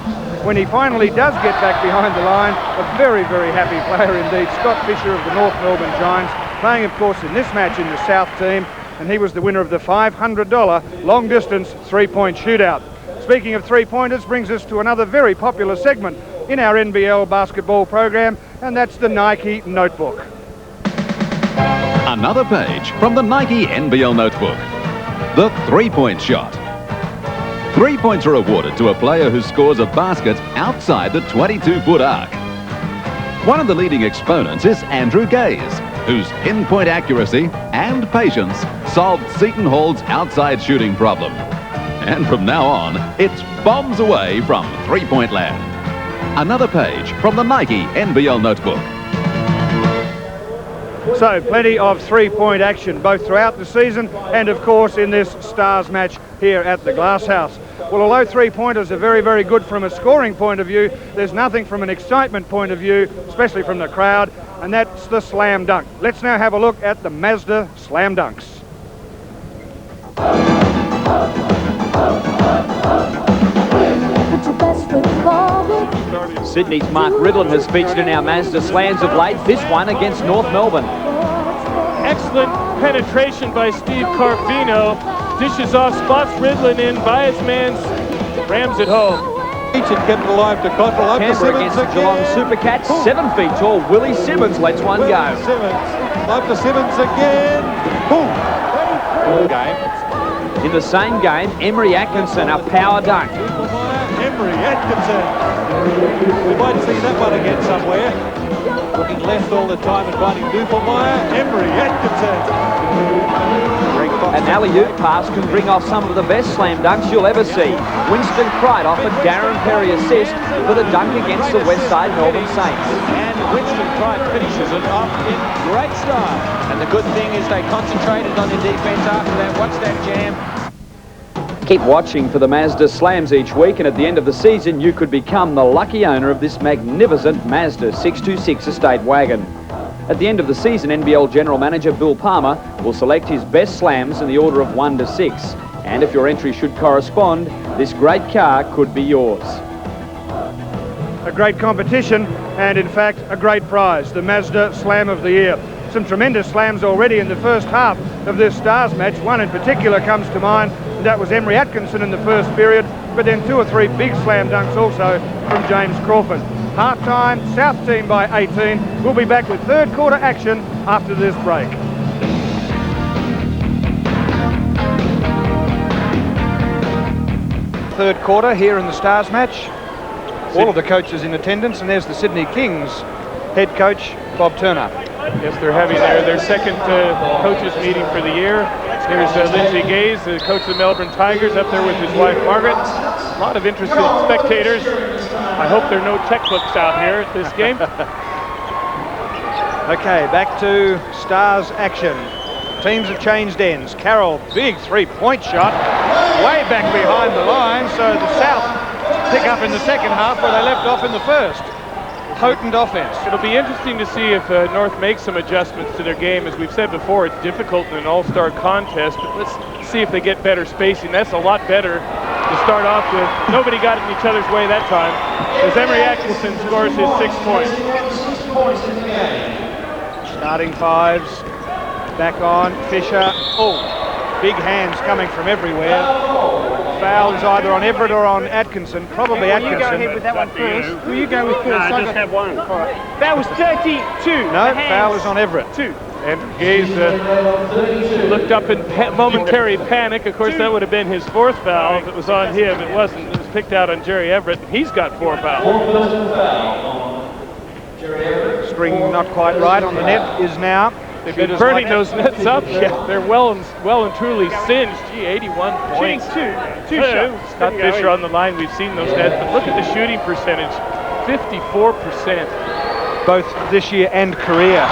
When he finally does get back behind the line, a very, very happy player indeed. Scott Fisher of the North Melbourne Giants, playing, of course, in this match in the South team, and he was the winner of the $500 long-distance three-point shootout. Speaking of three-pointers, brings us to another very popular segment in our NBL basketball program, and that's the Nike Notebook. Another page from the Nike NBL Notebook. The three-point shot. 3 points are awarded to a player who scores a basket outside the 22-foot arc. One of the leading exponents is Andrew Gaze, whose pinpoint accuracy and patience solved Seton Hall's outside shooting problem. And from now on, it's bombs away from three-point land. Another page from the Nike NBL Notebook. So plenty of three-point action both throughout the season and of course in this Stars match here at the Glass House. Well, although three-pointers are very, very good from a scoring point of view, there's nothing from an excitement point of view, especially from the crowd, and that's the slam dunk. Let's now have a look at the Mazda slam dunks. Sydney's Mark Ridlin has featured in our Mazda slams of late, this one against North Melbourne. Excellent penetration by Steve Carfino. Dishes off, spots Ridlin in by his man, rams it home. Each had kept it alive to Cottrell. Canberra against the Geelong Supercats. 7 feet tall, Willie Simmons lets one go. Up to Simmons again. Boom. Game. In the same game, Emery Atkinson, a power dunk. Emery Atkinson. We might see that one again somewhere. Looking left all the time and finding Duffelmeyer. Emery Atkinson. An alley-oop pass can bring off some of the best slam dunks you'll ever see. Winston Crichton and Darren Perry assist for the dunk against the Westside Melbourne Saints. And Winston Crichton finishes it off in great style. And the good thing is they concentrated on their defence after that. Watch that jam. Keep watching for the Mazda slams each week, and at the end of the season you could become the lucky owner of this magnificent Mazda 626 estate wagon. At the end of the season, NBL General Manager Bill Palmer will select his best slams in the order of 1 to 6. And if your entry should correspond, this great car could be yours. A great competition and in fact a great prize, the Mazda Slam of the Year. Some tremendous slams already in the first half of this Stars match. One in particular comes to mind, and that was Emery Atkinson in the first period, but then 2 or 3 big slam dunks also from James Crawford. Half-time, South team by 18. We'll be back with third quarter action after this break. Third quarter here in the Stars match. All of the coaches in attendance, and there's the Sydney Kings head coach, Bob Turner. Yes, they're having their second coaches meeting for the year. There's Lindsay Gaze, the coach of the Melbourne Tigers, up there with his wife Margaret. A lot of interested spectators. I hope there are no checkbooks out here at this game. Okay, back to Stars action. Teams have changed ends. Carroll, big three-point shot, way back behind the line, so the South pick up in the second half where they left off in the first. Potent offense. It'll be interesting to see if North makes some adjustments to their game. As we've said before, it's difficult in an all-star contest, but let's see if they get better spacing. That's a lot better to start off with. Nobody got in each other's way that time, as Emery Atkinson scores his 6 points. Starting fives, back on, Fisher. Oh, big hands coming from everywhere. Foul is either on Everett or on Atkinson, probably Atkinson. You go ahead with that one first. Will you go with first? I just have one. All right. That was 32. No, foul is on Everett. 2. And Gaze looked up in momentary panic. Of course, that would have been his 4th foul if it was on him. It wasn't. It was picked out on Jerry Everett. He's got 4 fouls. String not quite right on the net is now. They've been burning those nets up. They're well and truly singed. Gee, 81 points. Two shots. Scott Fisher on the line. We've seen those nets, but look at the shooting percentage, 54%. Both this year and career.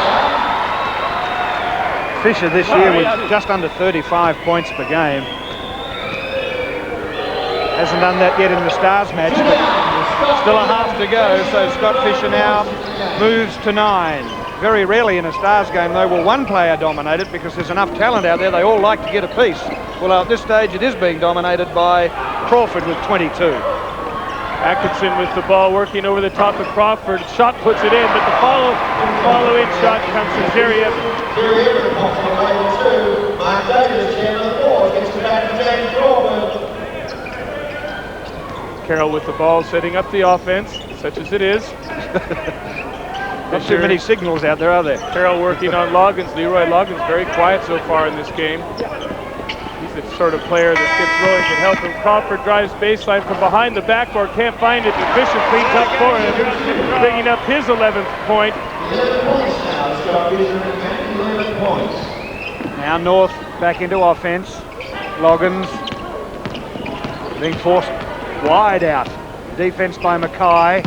Fisher this year with just under 35 points per game. Hasn't done that yet in the Stars match, but still a half to go. So Scott Fisher now moves to 9. Very rarely in a Stars game, though, will one player dominate it because there's enough talent out there. They all like to get a piece. Well, at this stage, it is being dominated by Crawford with 22. Atkinson with the ball working over the top of Crawford. Shot puts it in, but the follow-in shot comes from Jerry Everett. Carroll with the ball, setting up the offense, such as it is. Not too many signals out there, are there? Carroll working on Loggins. Leroy Loggins very quiet so far in this game. He's the sort of player that gets rolling, can help him. Crawford drives baseline from behind the backboard, can't find it. The Fisher cleans up for him, bringing up his 11th point. Now North back into offense. Loggins being forced wide out. Defense by Mackay.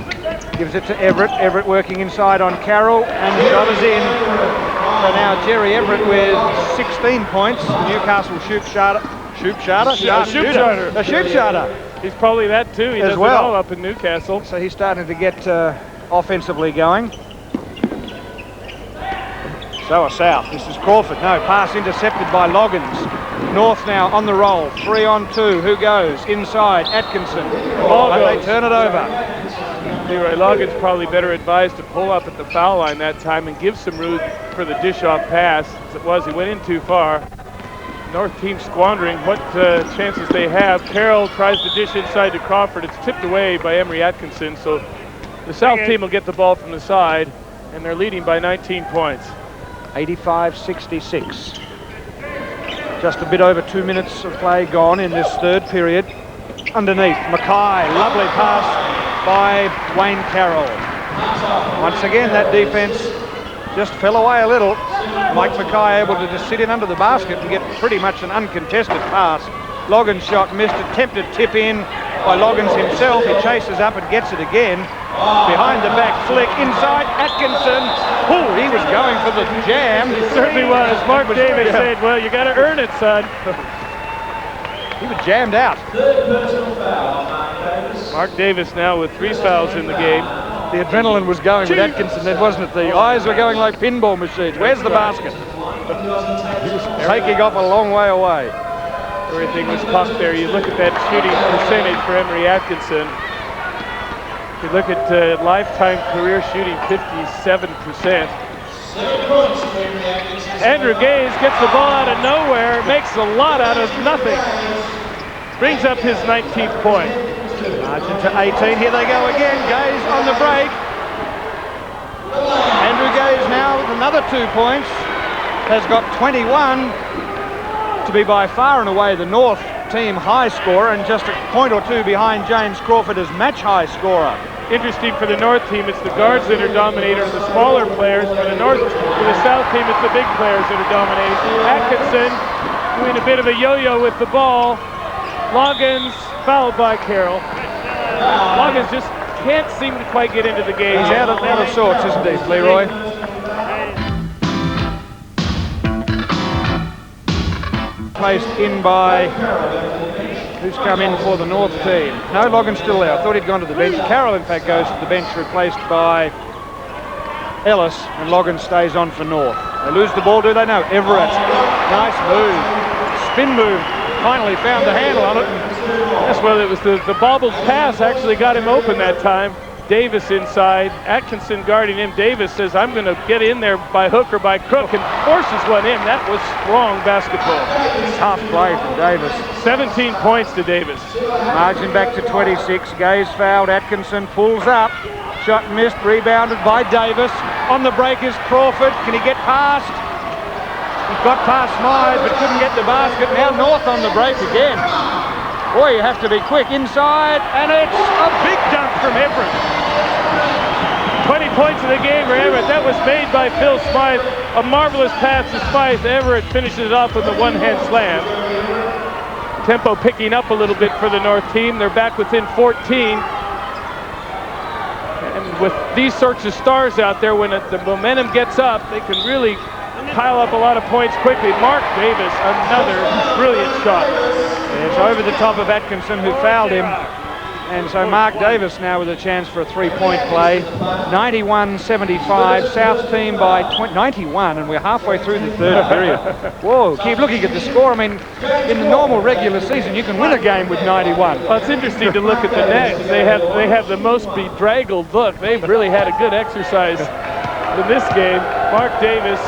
Gives it to Everett. Everett working inside on Carroll, and the shot is in. So now Jerry Everett with 16 points. Newcastle shoot shooter. He's probably that too. He does it all up in Newcastle. So he's starting to get offensively going. So are South. This is Crawford. No, pass intercepted by Loggins. North now on the roll. 3 on 2. Who goes? Inside. Atkinson. But they turn it over. Leroy Loggins probably better advised to pull up at the foul line that time and give some room for the dish-off pass. As it was, he went in too far. North team squandering what chances they have. Carroll tries to dish inside to Crawford. It's tipped away by Emery Atkinson, so the South team will get the ball from the side, and they're leading by 19 points. 85-66. Just a bit over 2 minutes of play gone in this third period. Underneath, Mackay, lovely pass by Wayne Carroll. Once again, that defense just fell away a little. Mike Mackay able to just sit in under the basket and get pretty much an uncontested pass. Loggins' shot missed, attempted tip in by Loggins himself. He chases up and gets it again. Behind the back flick, inside Atkinson. Oh, he was going for the jam. He certainly was. Mark Davis said, well, you got to earn it, son. He was jammed out. Mark Davis now with 3 fouls in the game. The adrenaline was going with Atkinson then, wasn't it? The eyes were going like pinball machines. Where's the basket? Taking off a long way away. Everything was tough there. You look at that shooting percentage for Emery Atkinson. If you look at lifetime career shooting, 57%. Andrew Gaze gets the ball out of nowhere, makes a lot out of nothing. Brings up his 19th point. Margin to 18. Here they go again. Gaze on the break. Andrew Gaze now with another 2 points. Has got 21 to be by far and away the North team high scorer, and just a point or two behind James Crawford as match high scorer. Interesting for the North team, it's the guards that are dominating, the smaller players. For the South team, it's the big players that are dominating. Atkinson doing a bit of a yo-yo with the ball. Loggins fouled by Carroll. Loggins just can't seem to quite get into the game. He's out of sorts, isn't he, Leroy? Placed in by who's come in for the North team. No, Loggins still there. I thought he'd gone to the bench. Carroll, in fact, goes to the bench, replaced by Ellis, and Loggins stays on for North. They lose the ball, do they? No. Everett. Nice move. Spin move. Finally found the handle on it. Yes, well, it was the bobbled pass actually got him open that time. Davis inside, Atkinson guarding him. Davis says, I'm going to get in there by hook or by crook, and forces one in. That was strong basketball. Tough play from Davis. 17 points to Davis. Margin back to 26. Gaze fouled. Atkinson pulls up. Shot missed. Rebounded by Davis. On the break is Crawford. Can he get past? He got past Myers but couldn't get the basket. Now North on the break again. Boy, you have to be quick inside, and it's a big dunk from Everett. 20 points in the game for Everett. That was made by Phil Smythe. A marvelous pass to Smythe. Everett finishes it off with a one-hand slam. Tempo picking up a little bit for the North team. They're back within 14. And with these sorts of stars out there, when the momentum gets up, they can really pile up a lot of points quickly. Mark Davis, another brilliant shot. It's over the top of Atkinson, who fouled him. And so Mark Davis now with a chance for a three-point play. 91-75, South team by 91, and we're halfway through the third period. Whoa, keep looking at the score. I mean, in the normal regular season, you can win a game with 91. Well, it's interesting to look at the Nets. They have the most bedraggled look. They've really had a good exercise in this game. Mark Davis,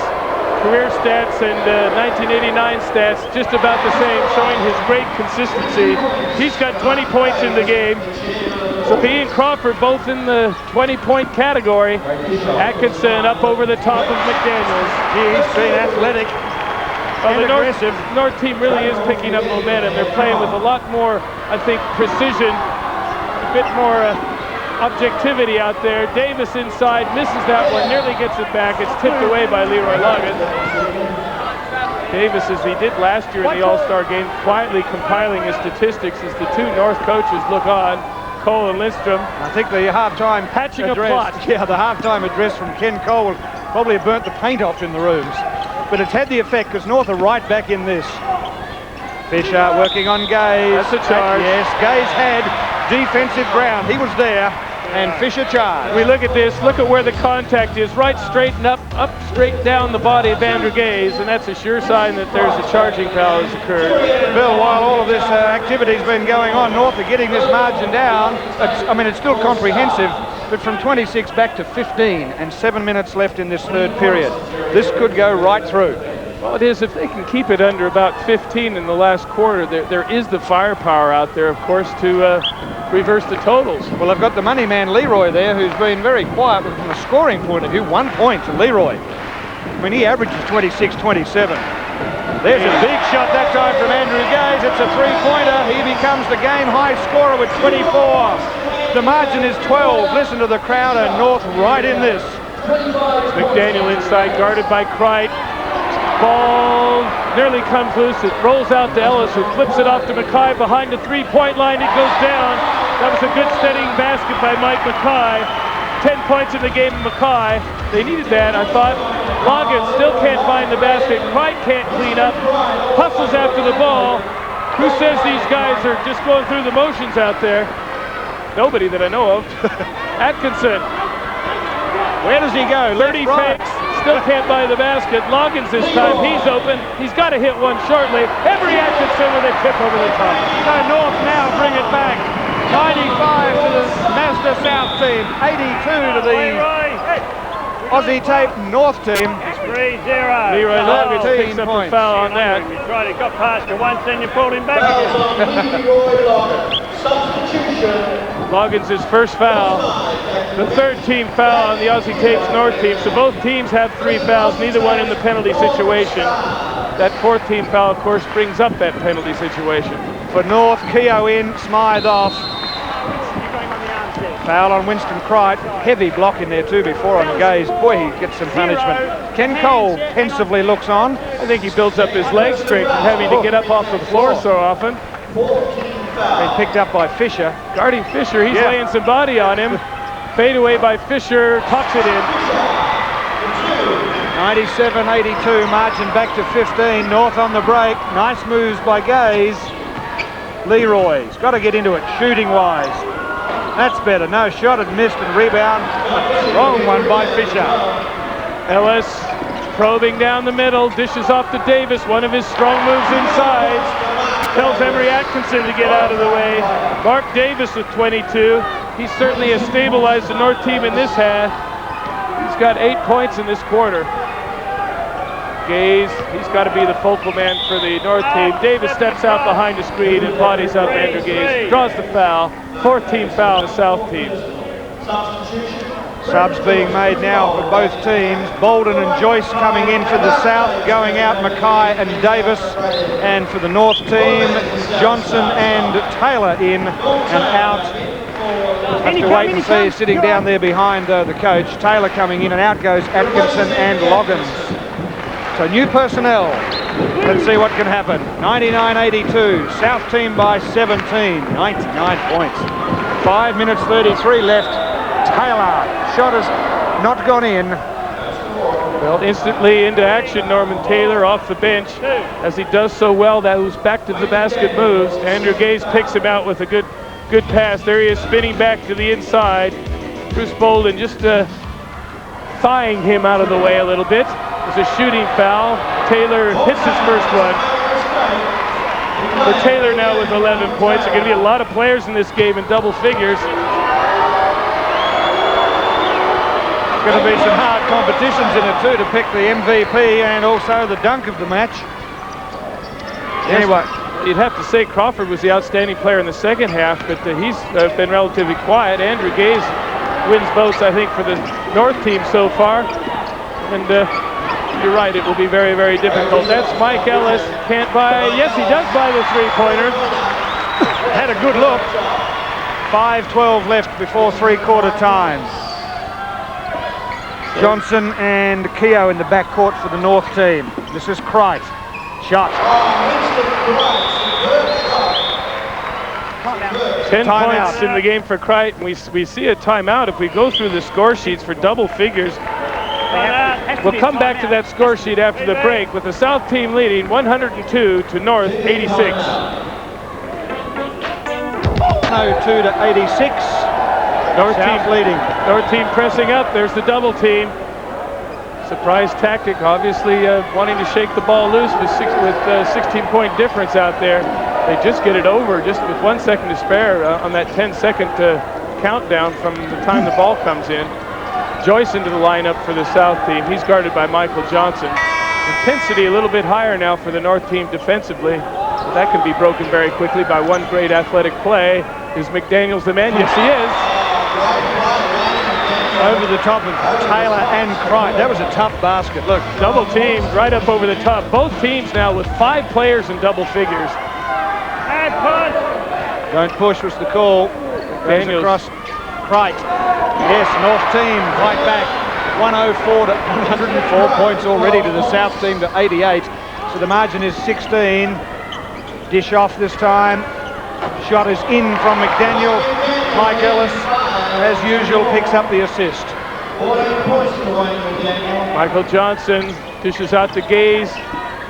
career stats and 1989 stats just about the same, showing his great consistency. He's got 20 points in the game. So he and Crawford both in the 20-point category. Atkinson up over the top of McDaniels. He's been athletic and aggressive. North team really is picking up momentum. They're playing with a lot more, I think, precision, a bit more objectivity out there. Davis inside, misses that one, nearly gets it back. It's tipped away by Leroy Loggins. Davis, as he did last year in the All-Star game, quietly compiling his statistics as the two North coaches look on, Cole and Lindstrom. I think the halftime hatching address, a plot. Yeah, the halftime address from Ken Cole will probably have burnt the paint off in the rooms. But it's had the effect because North are right back in this. Fisher working on Gaze. That's a charge. Yes, Gaze had defensive ground. He was there. And Fisher charged. We look at this, look at where the contact is, right straight and up straight down the body of Andrew Gaze, and that's a sure sign that there's a charging foul has occurred. Bill, while all of this activity's been going on, North are getting this margin down. It's still comprehensive, but from 26 back to 15, and 7 minutes left in this third period. This could go right through. Well, it is if they can keep it under about 15 in the last quarter. There is the firepower out there, of course, to reverse the totals. Well, I've got the money man Leroy there, who's been very quiet, but from a scoring point of view, 1 point to Leroy. I mean, he averages 26-27. There's a big shot that time from Andrew Gaze. It's a three-pointer. He becomes the game-high scorer with 24. The margin is 12. Listen to the crowd, and North right in this. McDaniel inside, guarded by Cricht. Ball nearly comes loose. It rolls out to Ellis, who flips it off to Mackay behind the three-point line. It goes down. That was a good steadying basket by Mike Mackay. 10 points in the game of Mackay. They needed that, I thought. Loggins still can't find the basket. Cricht can't clean up. Hustles after the ball. Who says these guys are just going through the motions out there? Nobody that I know of. Atkinson Where does he go? 30 takes, still can't buy the basket. Loggins this time, he's open. He's got to hit one shortly. Every Atkinson with a tip over the top. So North now bring it back. 95 to the Mazda South team, 82 to the Aussie Tape North team. It's 3-0. Leroy Loggins picks up a foul on that. You tried it, got past you once, then you pulled him back again. Loggins' first foul. The third team foul on the Aussie Tapes North team. So both teams have 3 fouls, neither one in the penalty situation. That fourth team foul, of course, brings up that penalty situation. For North, Keogh in, Smythe off. Foul on Winston Cricht. Heavy block in there too before on Gaze. Boy, he gets some punishment. Ken Cole pensively looks on. I think he builds up his leg strength from having to get up off the floor so often. Been picked up by Fisher. Guarding Fisher, he's laying some body on him. Fade away by Fisher, tucks it in. 97-82, marching back to 15. North on the break. Nice moves by Gaze. Leroy's got to get into it shooting-wise. That's better. No shot, had missed and rebound. A strong one by Fisher. Ellis probing down the middle, dishes off to Davis, one of his strong moves inside. Tells Emery Atkinson to get out of the way. Mark Davis with 22. He certainly has stabilized the North team in this half. He's got 8 points in this quarter. Gaze, he's got to be the focal man for the North team. Davis steps out behind the screen and bodies up Andrew Gaze. Draws the foul. Fourth team foul on the South team. Subs being made now for both teams. Bolden and Joyce coming in for the South, going out Mackay and Davis. And for the North team, Johnson and Taylor in and out. Have to wait and see, sitting down there behind the coach. Taylor coming in and out goes Atkinson and Loggins. So new personnel. Let's see what can happen. 99-82, South team by 17, 99 points. 5 minutes 33 left. Taylor, shot has not gone in. Well, instantly into action, Norman Taylor off the bench. As he does so well, those back to the basket moves. Andrew Gaze picks him out with a good pass. There he is spinning back to the inside. Bruce Bolden just thighing him out of the way a little bit. It's a shooting foul. Taylor hits his first one. But Taylor now with 11 points. There are going to be a lot of players in this game in double figures. Going to be some hard competitions in it too to pick the MVP and also the dunk of the match. Anyway, you'd have to say Crawford was the outstanding player in the second half, but he's been relatively quiet. Andrew Gaze wins votes, I think, for the North team so far. And you're right, it will be very, very difficult. That's Mike Ellis. Can't buy. Yes, he does buy the three-pointer. Had a good look. 5:12 left before three-quarter time. Johnson and Keogh in the backcourt for the North team. This is Cricht. Shot. 10 points in the game for Cricht. We see a timeout. If we go through the score sheets for double figures, we'll come back to that score sheet after the break with the South team leading 102 to North 86. 102 to 86. North South team leading. North team pressing up. There's the double team. Surprise tactic, obviously wanting to shake the ball loose with 16-point difference out there. They just get it over just with 1 second to spare on that 10-second countdown from the time the ball comes in. Joyce into the lineup for the South team. He's guarded by Michael Johnson. Intensity a little bit higher now for the North team defensively. But that can be broken very quickly by one great athletic play. Is McDaniels the man? Yes, he is. Over the top of Taylor and Cricht. That was a tough basket. Look, double teamed right up over the top. Both teams now with 5 players in double figures. And push. Don't push was the call. Goes across Cricht. Yes, North team right back. 104 to 104 points already to the South team to 88. So the margin is 16. Dish off this time. Shot is in from McDaniel. Mike Ellis, as usual, picks up the assist. Michael Johnson dishes out to Gaze.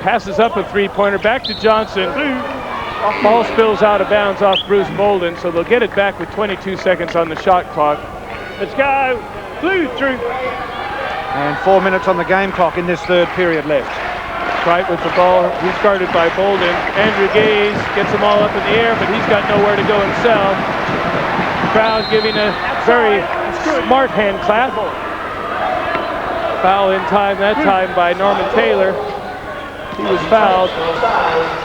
Passes up a three-pointer back to Johnson. Ball spills out of bounds off Bruce Bolden, so they'll get it back with 22 seconds on the shot clock. Let's go. Blue through. And 4 minutes on the game clock in this third period left. Right with the ball, he's guarded by Bolden. Andrew Gaze gets them all up in the air, but he's got nowhere to go himself. Crowd giving a very smart hand clap. Foul in time that time by Norman Taylor. He was fouled.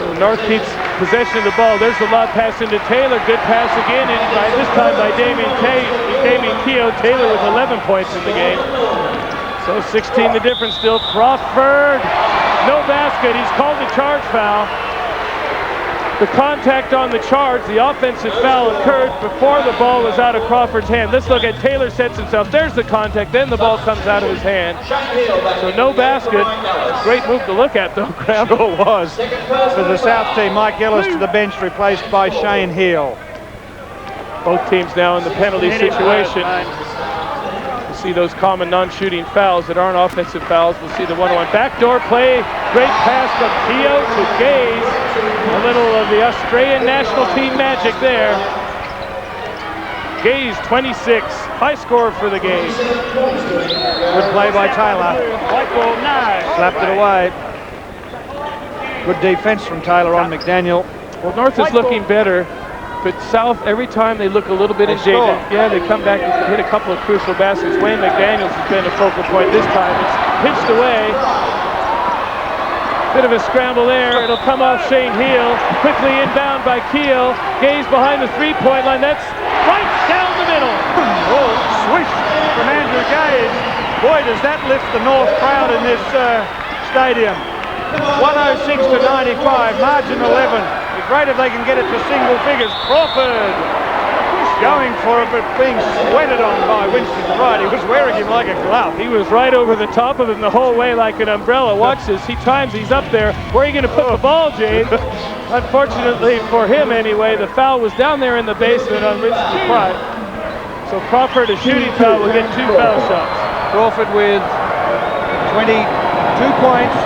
So North keeps possession of the ball. There's the lob pass into Taylor. Good pass again, and by this time by Damien Keogh. Taylor with 11 points in the game. So 16 the difference still. Crawford. No basket. He's called the charge foul. The contact on the charge, the offensive foul occurred before the ball was out of Crawford's hand. Let's look at Taylor sets himself. There's the contact. Then the ball comes out of his hand. So no basket. Great move to look at, though, Graham. Sure was. For the South team, Mike Ellis to the bench, replaced by Shane Heel. Both teams now in the penalty situation. See those common non-shooting fouls that aren't offensive fouls. We'll see the one-on-one backdoor play. Great pass from Keogh to Gaze. A little of the Australian national team magic there. Gaze, 26, high score for the game. Good play by Taylor. White ball now. Slapped it away. Good defense from Taylor on McDaniel. Well, North is looking better. But South, every time they look a little bit endangered, yeah, they come back and hit a couple of crucial baskets. Wayne McDaniels has been a focal point this time. It's pitched away. Bit of a scramble there. It'll come off Shane Heel. Quickly inbound by Keel. Gaze behind the three-point line. That's right down the middle. Oh, swish from Andrew Gaze. Boy, does that lift the North crowd in this stadium. 106 to 95, margin 11. Great if they can get it to single figures. Crawford going for it, but being sweated on by Winston Wright. He was wearing him like a glove. He was right over the top of him the whole way like an umbrella. Watch this. He's up there. Where are you going to put the ball, James? Unfortunately for him anyway, the foul was down there in the basement on Winston Wright. So Crawford, a shooting foul, will get 2 foul shots. Crawford with 22 points.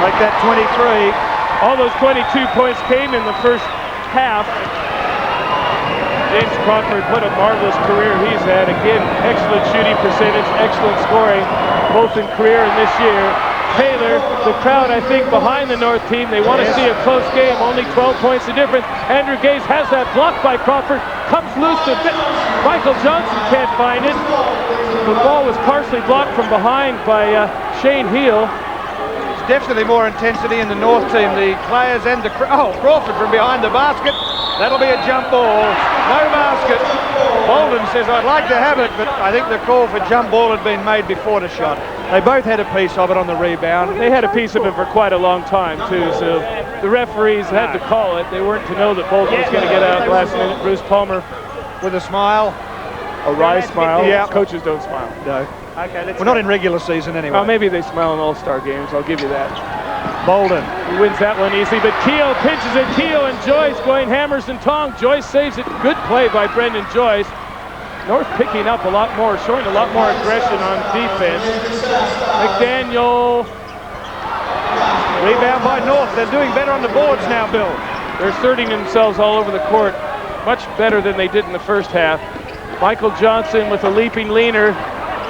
Make that 23. All those 22 points came in the first half. James Crawford, what a marvelous career he's had. Again, excellent shooting percentage, excellent scoring, both in career and this year. Taylor, the crowd, I think, behind the North team. They want to see a close game, only 12 points the difference. Andrew Gaze has that blocked by Crawford, comes loose to Michael Johnson, can't find it. The ball was partially blocked from behind by Shane Heel. Definitely more intensity in the North team. The players and the Crawford from behind the basket. That'll be a jump ball. No basket. Bolden says, I'd like to have it, but I think the call for jump ball had been made before the shot. They both had a piece of it on the rebound. They had a piece of it for quite a long time, too, so the referees had to call it. They weren't to know that Bolden was going to get out last minute. Bruce Palmer with a smile. A wry smile. Yeah. Coaches don't smile. No. Okay, we're not in regular season anyway. Well, maybe they smile in All-Star games. I'll give you that. Bolden. He wins that one easily, but Keogh pinches it. Keogh and Joyce going hammers and tongs. Joyce saves it. Good play by Brendan Joyce. North picking up a lot more, showing a lot more aggression on defense. McDaniel. Rebound by North. They're doing better on the boards now, Bill. They're asserting themselves all over the court. Much better than they did in the first half. Michael Johnson with a leaping leaner.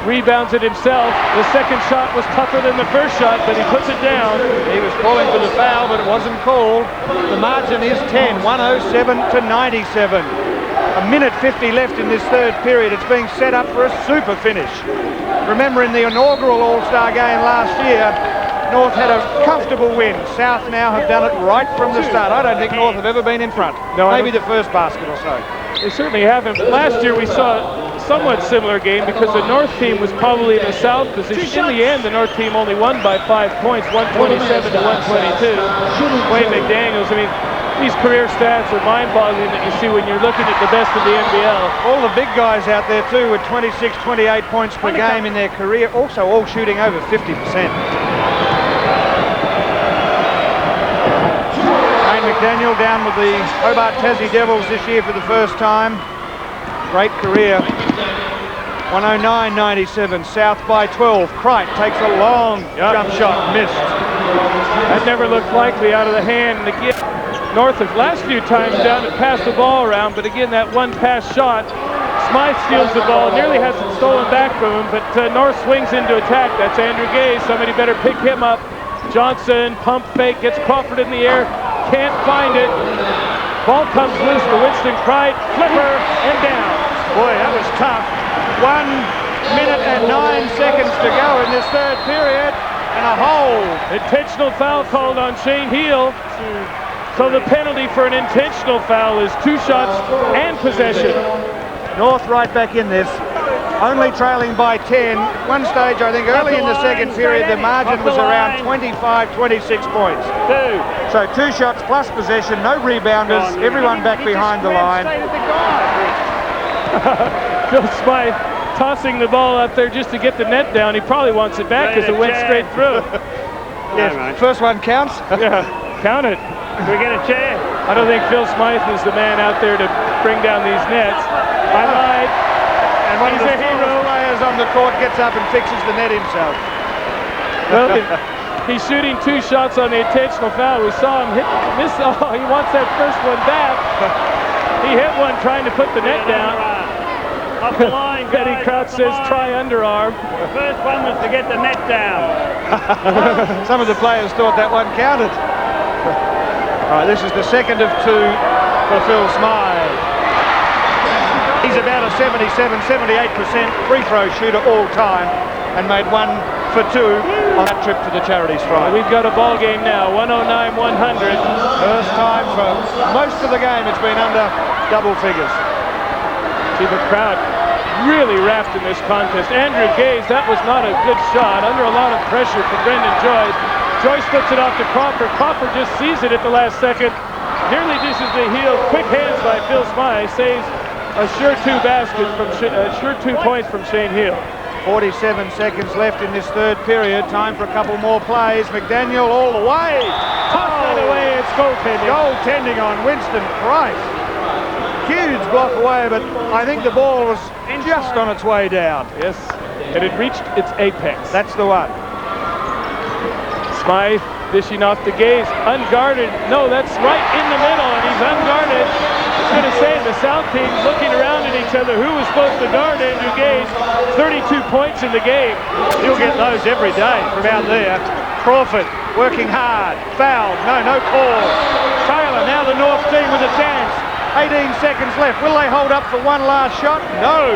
Rebounds it himself. The second shot was tougher than the first shot, but he puts it down. He was calling for the foul, but it wasn't called. The margin is 10, 107 to 97. A minute 50 left in this third period. It's being set up for a super finish. Remember, in the inaugural All-Star game last year, North had a comfortable win. South now have done it right from the start. I don't think North have ever been in front. No, maybe the first basket or so. They certainly haven't. Last year we saw a somewhat similar game because the North team was probably in the South position. In the end, the North team only won by 5 points, 127 to 122. Wayne McDaniels, I mean, these career stats are mind-boggling that you see when you're looking at the best of the NBL. All the big guys out there too with 26, 28 points per game in their career, also all shooting over 50%. McDaniel down with the Hobart Tassie Devils this year for the first time. Great career. 109.97, South by 12. Cricht takes a long jump shot, missed. That never looked likely out of the hand. And again, North the last few times down and passed the ball around, but again, that one pass shot, Smythe steals the ball, nearly has it stolen back from him, but North swings into attack. That's Andrew Gay. Somebody better pick him up. Johnson, pump fake, gets Crawford in the air, can't find it. Ball comes loose to Winston Pride, flipper, and down. Boy, that was tough. 1 minute and 9 seconds to go in this third period, and a hole. Intentional foul called on Shane Heel. So the penalty for an intentional foul is 2 shots and possession. North right back in this, only trailing by 10. One stage, I think, early in the second period, the margin was around 25, 26 points. So 2 shots plus possession, no rebounders, everyone back behind the line. Phil Smythe tossing the ball out there just to get the net down. He probably wants it back because it went straight through. Yes, first one counts. Yeah, count it. Can we get a chair? I don't think Phil Smythe is the man out there to bring down these nets. I lied. And one of the hero players on the court gets up and fixes the net himself. Well, he's shooting 2 shots on the intentional foul. We saw him miss. Oh, he wants that first one back. He hit one trying to put the net down. Off the line, Betty Crouch says try underarm. The first one was to get the net down. Some of the players thought that one counted. All right, this is the second of 2 for Phil Smythe. He's about a 77-78% free throw shooter all time and made 1 for 2 on that trip to the Charities Friday. We've got a ball game now, 109-100. First time for most of the game it's been under double figures. See the crowd really wrapped in this contest. Andrew Gaze, that was not a good shot, under a lot of pressure from Brendan Joyce. Joyce puts it off to Crawford. Crawford just sees it at the last second. Nearly dishes the heel. Quick hands by Phil Smythe. Saves a sure 2 basket from sure 2 points from Shane Hill. 47 seconds left in this third period. Time for a couple more plays. McDaniel all the way. Toss that away. It's goaltending. Goaltending on Winston Price. Huge block away, but I think the ball was just on its way down. Yes, and it reached its apex. That's the one. Smythe dishing off the Gaze, unguarded. No, that's right in the middle, and he's unguarded. I was going to say, the South team looking around at each other. Who was supposed to guard Andrew Gaze? 32 points in the game. You'll get those every day from out there. Crawford working hard. Fouled. No call. Taylor, now the North team with a chance. 18 seconds left. Will they hold up for one last shot? No.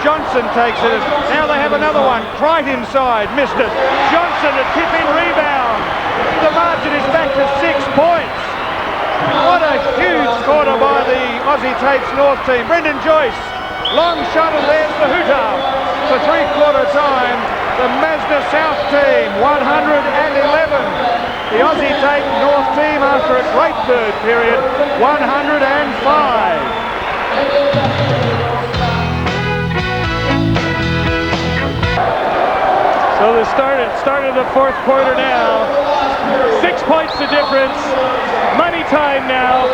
Johnson takes it. Now they have another one. Right inside. Missed it. Johnson, a tip-in rebound. The margin is back to 6 points. What a huge quarter by the Aussie Tapes North team. Brendan Joyce. Long shot, and there's the hooter. For 3/4 time, the Mazda South team, 111. The Aussie Tape North team, after a great third period, 105. So the start of the 4th quarter now. 6 points the difference. Money time now.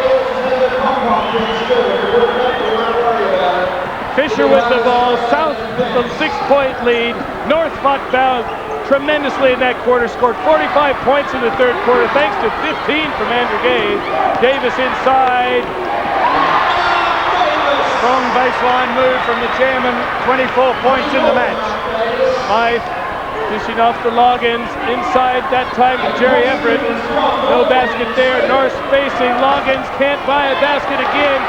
Fisher with the ball. South with the 6-point lead. North fought down tremendously in that quarter. Scored 45 points in the 3rd quarter thanks to 15 from Andrew Gaze. Davis inside. Strong baseline move from the chairman. 24 points in the match. Smythe dishing off the Loggins, inside that time to Jerry Everett. No basket there. North facing Loggins, can't buy a basket again.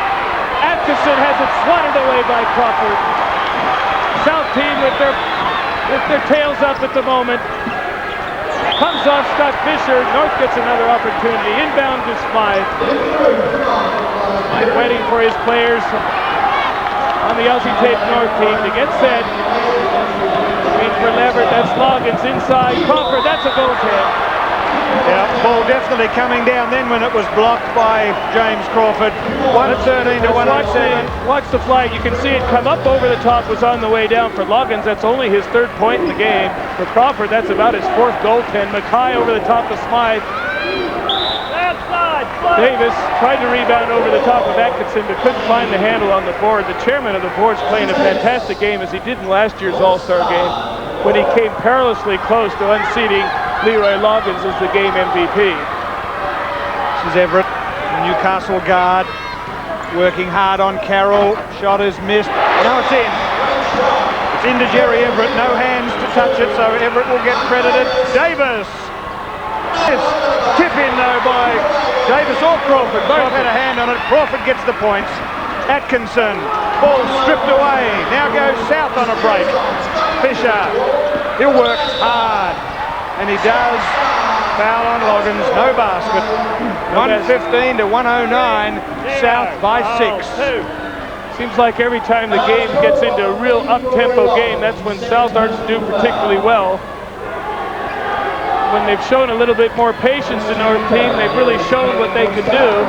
Atkinson has it swatted away by Crawford. South team with their tails up at the moment. Comes off Scott Fisher. North gets another opportunity. Inbound to Smythe. Smythe waiting for his players on the Aussie Tape North team to get set. For Leverett, that's Loggins inside. Crawford, that's a goaltend. Yeah, ball definitely coming down then when it was blocked by James Crawford. 113 to 107. Watch the flag. You can see it come up over the top, was on the way down. For Loggins, that's only his 3rd point in the game. For Crawford, that's about his 4th goaltend. Mackay over the top of Smythe. Davis tried to rebound over the top of Atkinson, but couldn't find the handle on the board. The chairman of the board's playing a fantastic game, as he did in last year's All-Star game, when he came perilously close to unseating Leroy Loggins as the game MVP. This is Everett, the Newcastle guard, working hard on Carroll. Shot is missed. Now it's in. It's into Jerry Everett, no hands to touch it, so Everett will get credited. Davis! Yes. Tip in though by Davis or Crawford. Both had a hand on it. Crawford gets the points. Atkinson, ball stripped away. Now goes South on a break. Fisher, he'll work hard. And he does. Foul on Loggins, no basket. 115 to 109, South by 6. Seems like every time the game gets into a real up-tempo game, that's when South starts to do particularly well. When they've shown a little bit more patience in North team, they've really shown what they can do.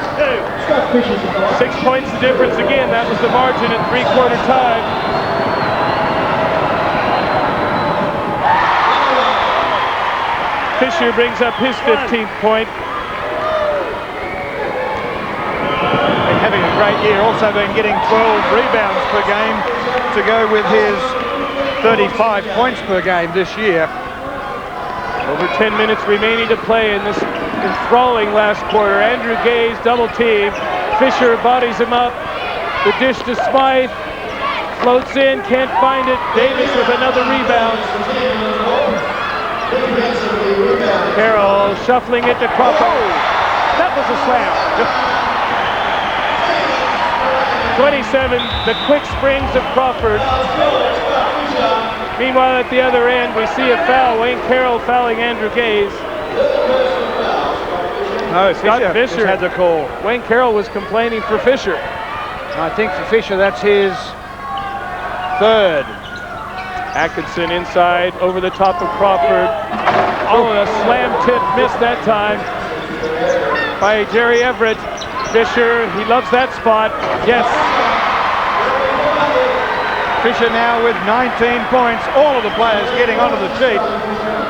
6 points the difference again. That was the margin at three-quarter time. Fisher brings up his 15th point. Been having a great year. Also been getting 12 rebounds per game to go with his 35 points per game this year. Over 10 minutes remaining to play in this enthralling last quarter. Andrew Gaze double team. Fisher bodies him up. The dish to Smythe. Floats in, can't find it. Davis with another rebound. Carroll shuffling it to Crawford. Oh, that was a slam. 27, the quick springs of Crawford. Meanwhile, at the other end, we see a foul. Wayne Carroll fouling Andrew Gaze. No, Scott Fisher had the call. Wayne Carroll was complaining for Fisher. I think for Fisher, that's his third. Atkinson inside, over the top of Crawford. Oh, a slam tip missed that time by Jerry Everett. Fisher, he loves that spot. Yes. Fisher now with 19 points. All of the players getting onto the sheet.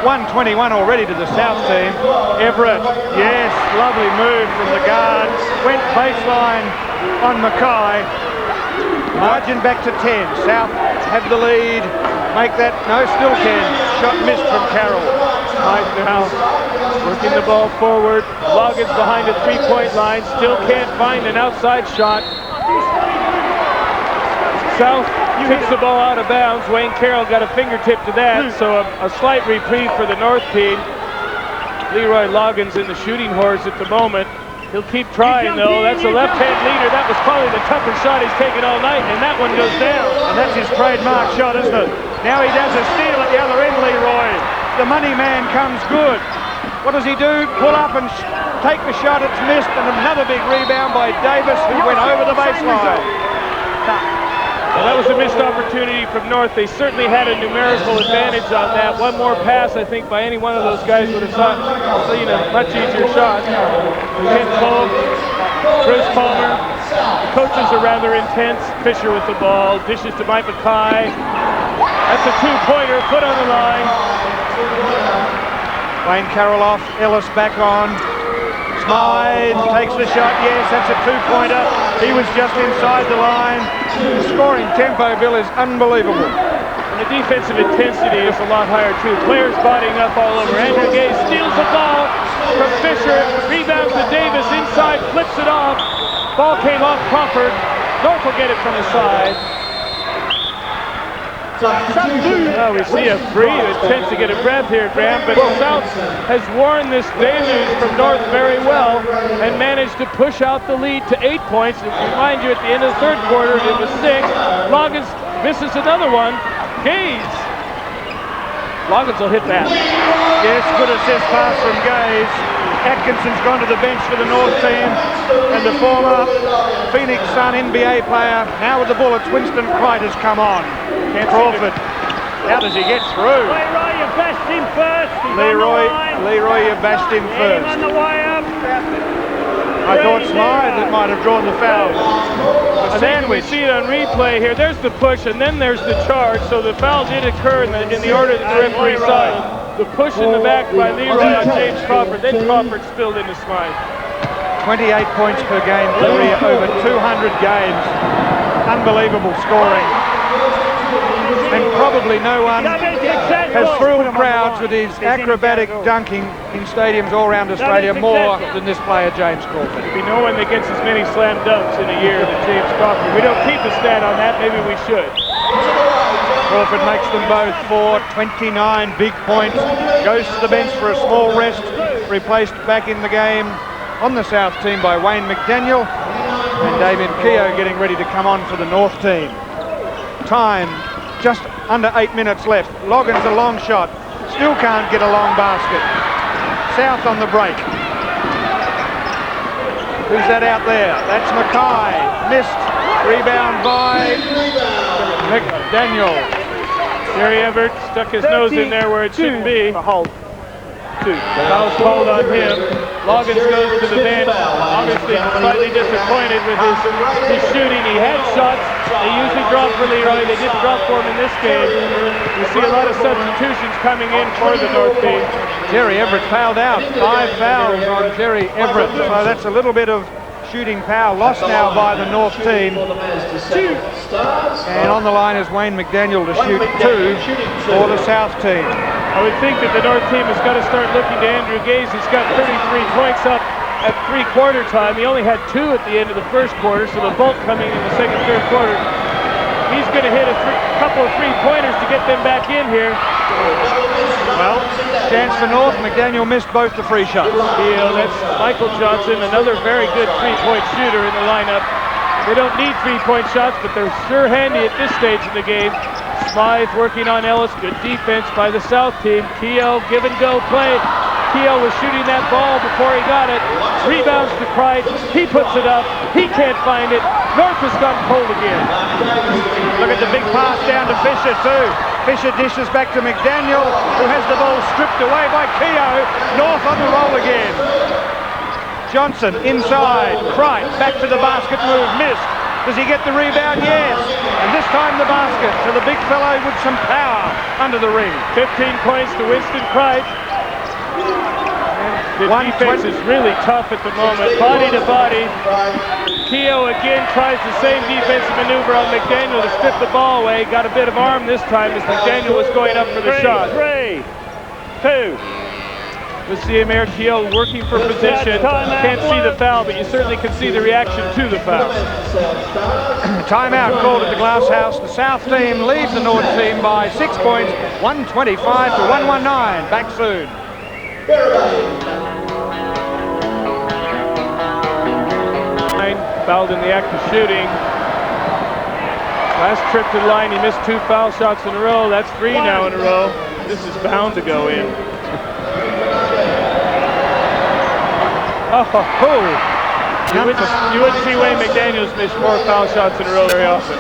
121 already to the South team. Everett, yes, lovely move from the guard. Went baseline on Mackay. Margin back to 10. South have the lead. Make that, no, still 10. Shot missed from Carroll. Right now, working the ball forward. Loggins behind a three-point line. Still can't find an outside shot. South kicks the ball out of bounds. Wayne Carroll got a fingertip to that, so a slight reprieve for the North team. Leroy Loggins in the shooting horse at the moment. He'll keep trying, though. That's a left-hand leader. That was probably the toughest shot he's taken all night, and that one goes down. And that's his trademark shot, isn't it? Now he does a steal at the other end, Leroy. The money man comes good. What does he do? Pull up and take the shot. It's missed, and another big rebound by Davis, who went over the baseline. Well, that was a missed opportunity from North. They certainly had a numerical advantage on that. One more pass, I think, by any one of those guys would have seen a much easier shot. Ken Cole, Chris Palmer. The coaches are rather intense. Fisher with the ball. Dishes to Mike Mackay. That's a two-pointer. Foot on the line. Wayne Carroll off. Ellis back on. Smythe takes the shot. Yes, that's a two-pointer. He was just inside the line. The scoring tempo, Bill, is unbelievable. And the defensive intensity is a lot higher, too. Players bodying up all over. Andrew Gaze steals the ball from Fisher. Rebounds to Davis. Inside, flips it off. Ball came off Crawford. North will get it from the side. Oh, we see a free. It tends to get a breath here, Graham, but South has worn this deluge from North very well and managed to push out the lead to 8 points. And remind you, at the end of the third quarter, it was 6. Loggins misses another one. Gaze. Loggins will hit that. Yes, good assist pass from Gaze. Atkinson's gone to the bench for the North team, and the former Phoenix Sun NBA player, now with the Bullets, Winston Cright has come on. Crawford, how does he get through? Leroy, you bashed him first. Leroy, you bashed him first. On the way up. I thought Smythe that might have drawn the foul. And then we see it on replay here. There's the push, and then there's the charge. So the foul did occur in the order that the referee saw it. The push in the back by Leroy on James Crawford. Then Crawford spilled into Smythe. 28 points per game career over 200 games. Unbelievable scoring. And probably no one has thrilled crowds with his acrobatic dunking in stadiums all around Australia more than this player, James Crawford. There'll be no one that gets as many slam dunks in a year than James Crawford. We don't keep a stat on that, maybe we should. Crawford makes them both 4, 29 big points. Goes to the bench for a small rest. Replaced back in the game on the South team by Wayne McDaniel. And Damien Keogh getting ready to come on for the North team. Time just under 8 minutes left. Loggins a long shot. Still can't get a long basket. South on the break. Who's that out there? That's Mackay. Missed. Rebound by McDaniel. Jerry Everett stuck his nose in there where it shouldn't be. Hold. Foul's called on him. Loggins goes to the bench. Obviously slightly disappointed with his shooting. He had shots. They usually drop for Leroy. They didn't drop for him in this game. We see a lot of substitutions coming in for the North team. Jerry Everett fouled out. 5 fouls on Jerry Everett. So that's a little bit of shooting power lost now by the North team. And on the line is Wayne McDaniel to shoot 2 for the South team. I would think that the North team has got to start looking to Andrew Gaze. He's got 33 points up at three-quarter time. He only had 2 at the end of the first quarter, so the bulk coming in the second, third quarter. He's going to hit a couple of three-pointers to get them back in here. Well, chance for North. McDaniel missed both the free shots. That's Michael Johnson, another very good three-point shooter in the lineup. They don't need three-point shots, but they're sure handy at this stage in the game. Smythe working on Ellis. Good defense by the South team. Keogh, give and go play. Keogh was shooting that ball before he got it. Rebounds to Crichton. He puts it up. He can't find it. North has gone cold again. Look at the big pass down to Fisher too. Fisher dishes back to McDaniel, who has the ball stripped away by Keogh. North on the roll again. Johnson inside. Crichton back to the basket move. Missed. Does he get the rebound? Yes. And this time the basket to the big fellow with some power under the ring. 15 points to Winston Crichton. The defense is really tough at the moment, body to body. Keogh again tries the same defensive maneuver on McDaniel to strip the ball away. Got a bit of arm this time as McDaniel was going up for the shot. 3, 2. We'll see him here, Keogh working for position. Can't see the foul, but you certainly can see the reaction to the foul. Timeout called at the Glass House. The South team leads the North team by 6 points, 125 to 119. Back soon. Fouled in the act of shooting. Last trip to the line, he missed 2 foul shots in a row. That's 3 now in a row. This is bound to go in. You wouldn't see Wayne McDaniels miss 4 foul shots in a row very often.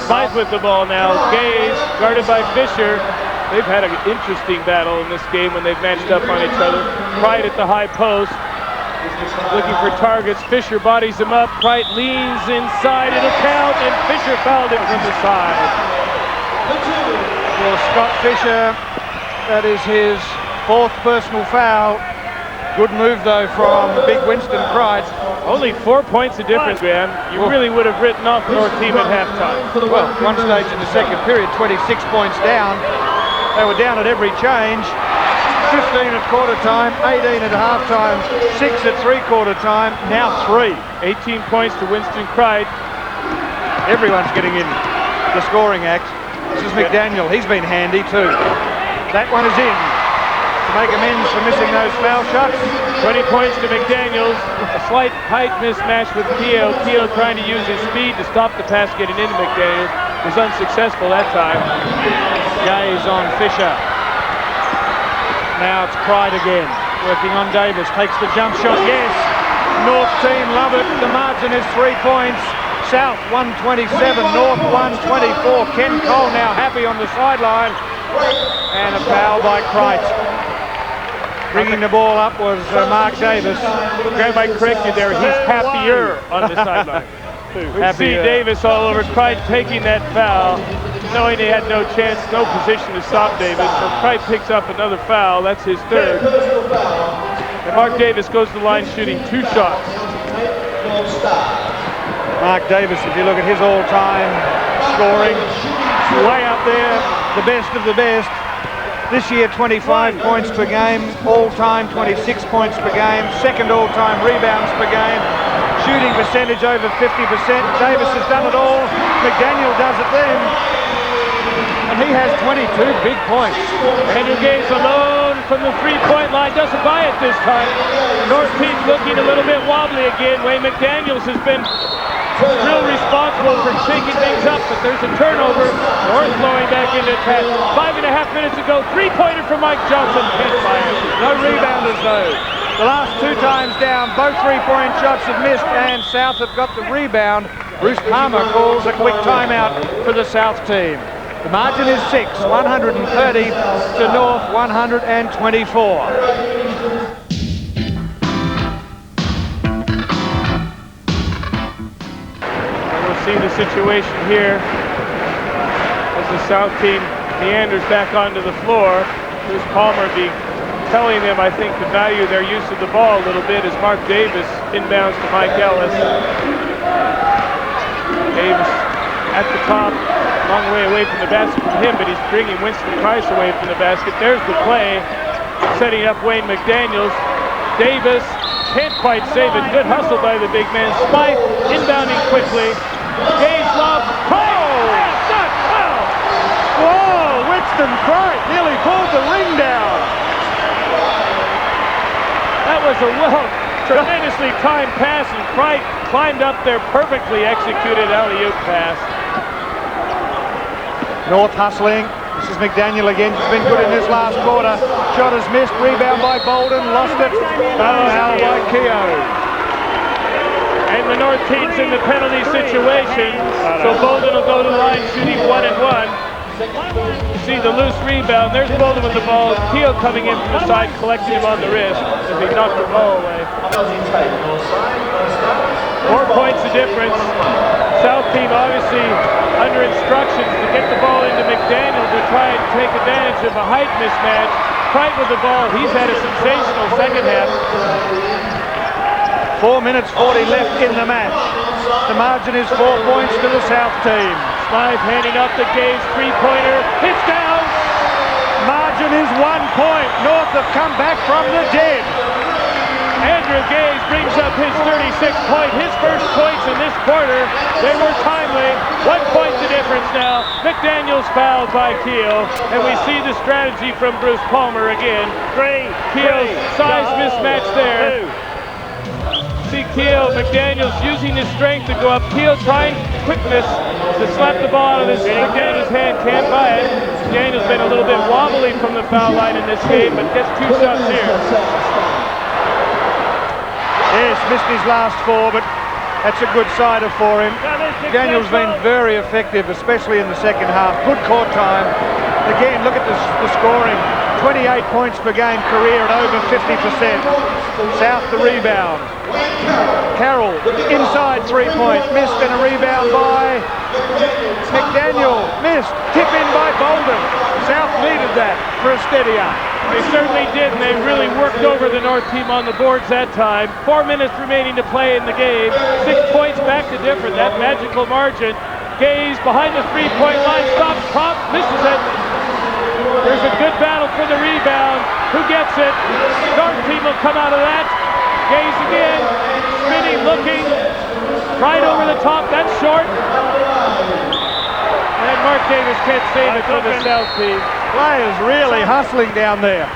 Smythe with the ball now. Gaze, guarded by Fisher. They've had an interesting battle in this game when they've matched up on each other. Pride at the high post. Looking for targets. Fisher bodies him up. Pride leans inside. It'll count, and Fisher fouled him from the side. Well, Scott Fisher, that is his 4th personal foul. Good move, though, from big Winston Crichton. Only 4 points of difference, man. You really would have written off the North team at halftime. Well, one stage in the second period, 26 points down. They were down at every change. 15 at quarter time, 18 at half time, 6 at three-quarter time, now 3. 18 points to Winston Crichton. Everyone's getting in the scoring act. This is McDaniel. He's been handy too. That one is in to make amends for missing those foul shots. 20 points to McDaniels. A slight height mismatch with Keogh. Keogh trying to use his speed to stop the pass getting into McDaniels. Was unsuccessful that time. Gaze on Fisher. Now it's Crichton again. Working on Davis. Takes the jump shot. Yes. North team love it. The margin is 3 points. South 127. North 124. Ken Cole now happy on the sideline. And a foul by Crichton. Bringing the ball up was Mark Davis. Graham, I correct you there. He's happier on the sideline. We see Davis all over Crichton taking that foul, knowing he had no chance, no position to stop Davis. So Crichton picks up another foul. That's his 3rd. And Mark Davis goes to the line shooting 2 shots. Mark Davis, if you look at his all-time scoring, way up there, the best of the best. This year, 25 points per game, all-time 26 points per game, 2nd all-time rebounds per game, shooting percentage over 50%. Davis has done it all. McDaniel does it then. and he has 22 big points. Andrew Gaze alone from the three-point line, doesn't buy it this time. North team looking a little bit wobbly again. Wayne McDaniels has been real responsible for shaking things up, but there's a turnover. North flowing back into attack. 5.5 minutes ago, three-pointer from Mike Johnson. Can't buy it. No rebounders though. The last 2 times down, both three-point shots have missed, and South have got the rebound. Bruce Palmer calls a quick timeout for the South team. The margin is 6, 130 to North 124. See the situation here as the South team meanders back onto the floor. Bruce Palmer be telling them, I think, to value their use of the ball a little bit as Mark Davis inbounds to Mike Ellis. Davis at the top, long way away from the basket from him, but he's bringing Winston Price away from the basket. There's the play, setting up Wayne McDaniels. Davis can't quite save it. Good hustle by the big man. Smythe inbounding quickly. Gaze lob. Whoa, Winston Price nearly pulled the ring down. That was a tremendously timed pass, and Price climbed up there, perfectly executed alley-oop pass. North hustling. This is McDaniel again. He's been good in this last quarter. Shot is missed. Rebound by Bolden. Lost it. Foul by Keogh. And the North team's in the penalty situation, so Bolden will go to the line shooting 1 and 1. See the loose rebound. There's Bolden with the ball. Keogh coming in from the side, collecting him on the wrist as he knocked the ball away. 4 points the difference. South team obviously under instructions to get the ball into McDaniel to try and take advantage of a height mismatch. Price with the ball. He's had a sensational second half. 4 minutes 40 left in the match. The margin is 4 points to the South team. Smythe handing up the Gaze three-pointer. It's down. Margin is 1 point. North have come back from the dead. Andrew Gaze brings up his 36th point. His first points in this quarter. They were timely. 1 point the difference now. McDaniels fouled by Keogh. And we see the strategy from Bruce Palmer again. Keogh's size mismatch there. See Keogh, McDaniels using his strength to go up. Keogh trying quickness to slap the ball out of McDaniels' hand. Can't buy it. McDaniels been a little bit wobbly from the foul line in this game, but gets 2 shots here. Yes, missed his last 4, but that's a good sider for him. Daniel's been very effective, especially in the second half. Good court time. Again, look at the scoring. 28 points per game career at over 50%. South the rebound. Carroll inside 3 points. Missed, and a rebound by McDaniel. Missed. Tip in by Bolden. South needed that for a steady up. They certainly did, and they really worked over the North team on the boards that time. 4 minutes remaining to play in the game. 6 points back to different. That magical margin. Gaze behind the three-point line. Stops, pop, misses it. There's a good battle for the rebound. Who gets it? North team will come out of that. Gaze again. Spinning, looking. Right over the top. That's short. And Mark Davis can't save it for the South team. Players really hustling down there.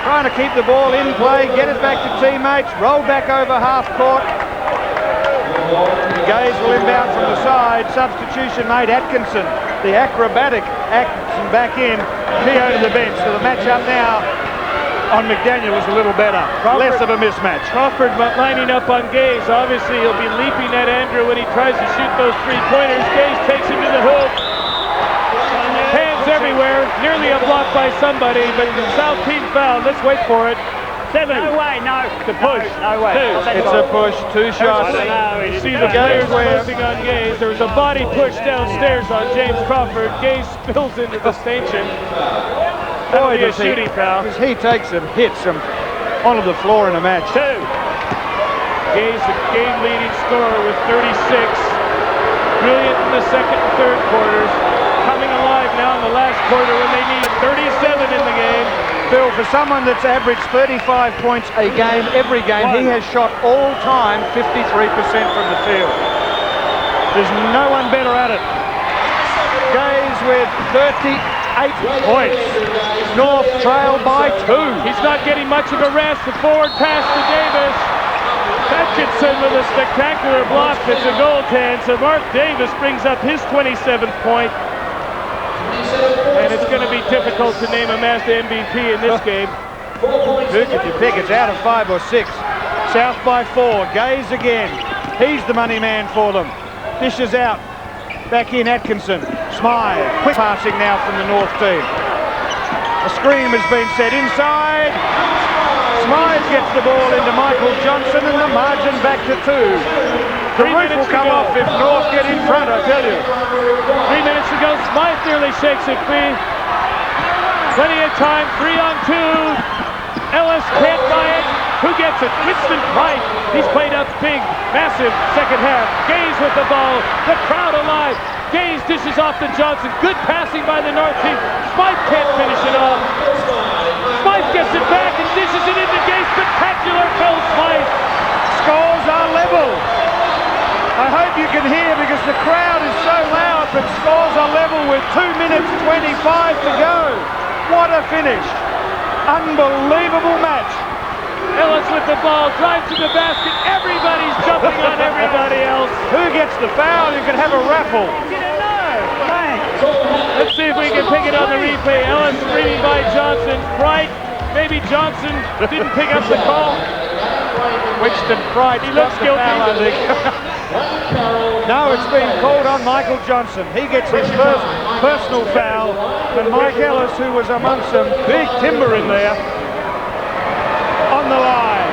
Trying to keep the ball in play, get it back to teammates, roll back over half court. Gaze will inbound from the side. Substitution made. Atkinson, the acrobatic Atkinson back in. Keogh to the bench. So the matchup now on McDaniel is a little better. Less of a mismatch. Crawford lining up on Gaze. Obviously, he'll be leaping at Andrew when he tries to shoot those three-pointers. Gaze takes him to the hoop. Hands everywhere. Nearly a block by somebody, but the South team fouled. Let's wait for it. 7. No way, no. The push. No way. 2. It's a push. 2 shots. You see the players closing on Gaze. There was a body push downstairs on James Crawford. Gaze spills into the station. That'll be a shooting foul. He takes some hits onto the floor in a match. 2. Gaze, the game-leading scorer with 36. Brilliant in the second and third quarters. Coming alive now in the last quarter when they need 37 in the game. Phil, for someone that's averaged 35 points a game, every game, he has shot all time 53% from the field. There's no one better at it. Gaze with 38 points. North trail by 2. He's not getting much of a rest. The forward pass to Davis. Hutchinson with a spectacular block. It's a goaltend. So Mark Davis brings up his 27th point. And it's going to be difficult to name a Mazda MVP in this game. Who could you pick? It's out of 5 or 6. South by 4. Gaze again. He's the money man for them. Dishes out. Back in Atkinson. Smythe. Quick passing now from the North team. A scream has been set inside. Smythe gets the ball into Michael Johnson and the margin back to 2. The roof will come off if North get in front, I tell you. 3 minutes to go. Smythe nearly shakes it free. Plenty of time. 3 on 2. Ellis can't buy it. Who gets it? Winston Price. He's played up big, massive second half. Gaze with the ball. The crowd alive. Gaze dishes off to Johnson. Good passing by the North team. Smythe can't finish it off. Smythe gets it back and dishes it into Gaze. Spectacular Phil Smythe. Scores are level. I hope you can hear because the crowd is so loud, but scores are level with 2 minutes 25 to go. What a finish. Unbelievable match. Ellis with the ball, drives to the basket. Everybody's jumping on everybody else. Who gets the foul? You can have a raffle. Let's see if we can pick it on the replay. Ellis screaming by Johnson. Bright, maybe Johnson didn't pick up the call. Winston Pride, he looks guilty. Foul, I think. No, it's been called on Michael Johnson. He gets his first personal foul. And Mike Ellis, who was amongst some big timber in there, on the line.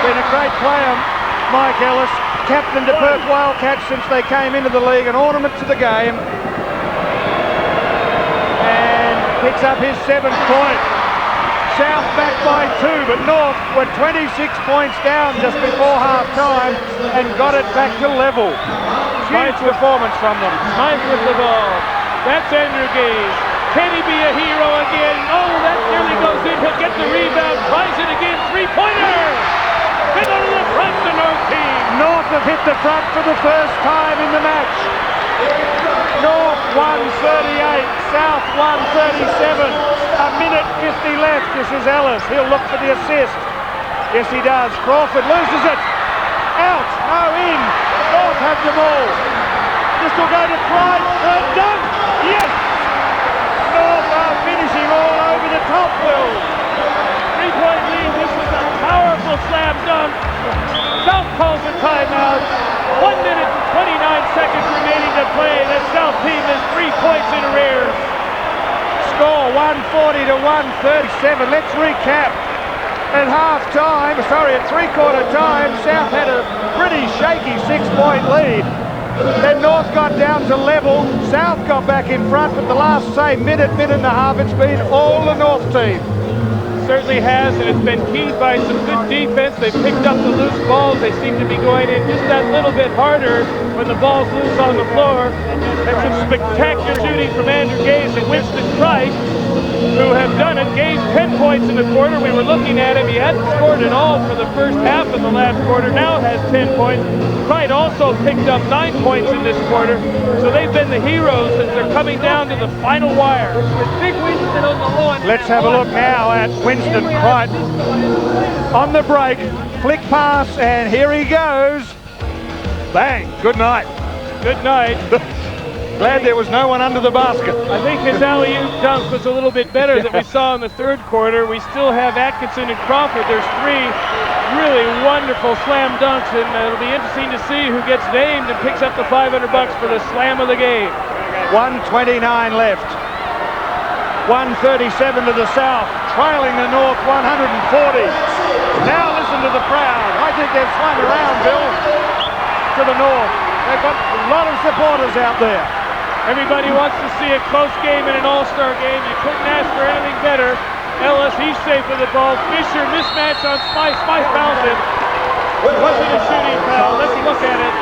Been a great player, Mike Ellis. Captain to Perth Wildcats since they came into the league. An ornament to the game. And picks up his 7th point. South back by 2, but North were 26 points down just before half-time and got it back to level. Great performance from them. Smythe with the ball. That's Andrew Gaze. Can he be a hero again? Oh, that nearly goes in. He'll get the rebound. Tries it again. 3-pointer! They go to the front, the North team. North have hit the front for the first time in the match. North 138, South 137. A minute 50 left. This is Ellis. He'll look for the assist. Yes, he does. Crawford loses it. Out. No, in. North have the ball. This will go to Pride. Dunk. Yes. North are finishing all over the top, Will. 3-point lead. This was a powerful slam dunk. South calls a timeout. 1 minute and 29 seconds remaining to play. The South team is 3 points in arrears. Score 140 to 137. Let's recap. At half-time, at three-quarter time, South had a pretty shaky 6-point lead. Then North got down to level. South got back in front, but the last, minute and a half, it's been all the North team. Certainly has, and it's been keyed by some good defense. They've picked up the loose balls. They seem to be going in just that little bit harder when the ball's loose on the floor. And some spectacular shooting from Andrew Gaze and Winston Price, who have done it. Gaze 10 points in the quarter. We were looking at him. He hadn't scored at all for the first half of the last quarter. Now has 10 points. Price also picked up 9 points in this quarter. So they've been the heroes as they're coming down to the final wire. Big Winston on the line. Let's have a look now at Winston Crichton on the break. Flick pass, and here he goes. Bang. Good night. Good night. Glad there was no one under the basket. I think his alley-oop dunk was a little bit better than we saw in the third quarter. We still have Atkinson and Crawford. There's 3 really wonderful slam dunks, and it'll be interesting to see who gets named and picks up the $500 for the slam of the game. 1:29 left. 1:37 to the South, trailing the North 140. Now listen to the crowd. I think they've swung around, Bill, to the North. They've got a lot of supporters out there. Everybody wants to see a close game in an all-star game. You couldn't ask for anything better. Ellis, he's safe with the ball. Fisher, mismatch on Smythe. Smythe fouls it. Was it a shooting foul? Let's look at it.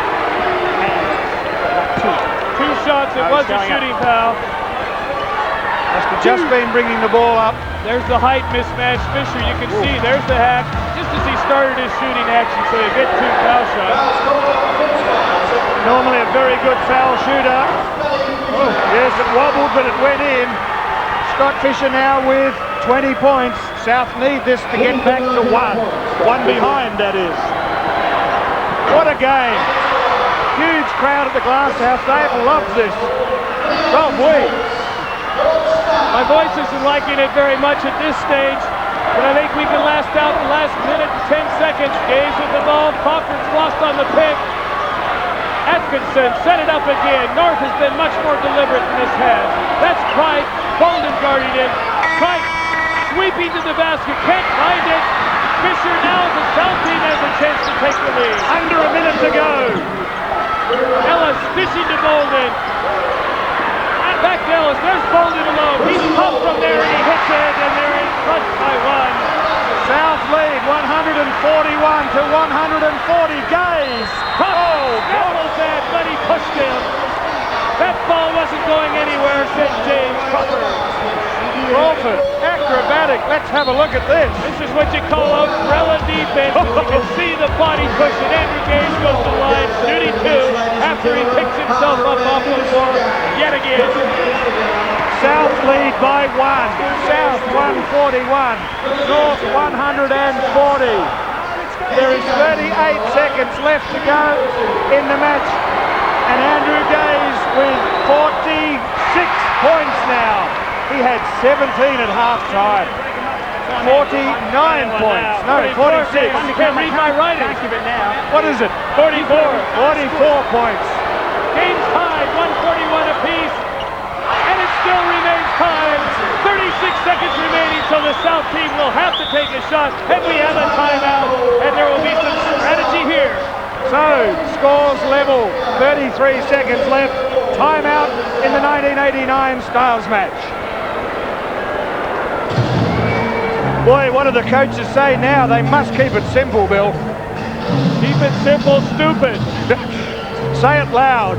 2 shots. It was a shooting foul. Must have just been bringing the ball up. There's the height mismatch. Fisher, you can see, there's the hack. Just as he's started his shooting action, so they get 2 foul shots. Normally a very good foul shooter. Oh, yes, it wobbled, but it went in. Scott Fisher now with 20 points. South need this to get back to 1. 1 behind, that is. What a game. Huge crowd at the Glasshouse. They love this. Oh, boy. My voice isn't liking it very much at this stage, but I think we can last out the last minute and 10 seconds. Gaze with the ball. Crawford's lost on the pick. Atkinson set it up again. North has been much more deliberate than this has. That's Pride. Bolden guarding him. Pride sweeping to the basket. Can't find it. Fisher now, the South team has a chance to take the lead. Under a minute to go. Ellis fishing to Bolden. Back to Ellis. There's Bolden alone. He's pumped from there and he hits it, and they're in front by 1. South lead 141 to 140. Gaze. Oh, double that, but he pushed him. That ball wasn't going anywhere, said James Crawford. Crawford, acrobatic. Let's have a look at this. This is what you call umbrella defense. You can see the body push, and Andrew Gage goes to the line. Duty 2 after he picks himself up off the floor yet again. South lead by 1. South 141. North 140. There is 38 seconds left to go in the match. And Andrew Gaze with 46 points now. He had 17 at half-time. 49 points. No, 46. You can't read my writing. What is it? 44. 44 points. Game's tied, 141 apiece. And it still remains tied. 36 seconds remaining, so the South team will have to take a shot. And we have a timeout, and there will be some strategy here. So, scores level, 33 seconds left. Timeout in the 1989 Styles match. Boy, what do the coaches say now? They must keep it simple, Bill. Keep it simple, stupid. Say it loud.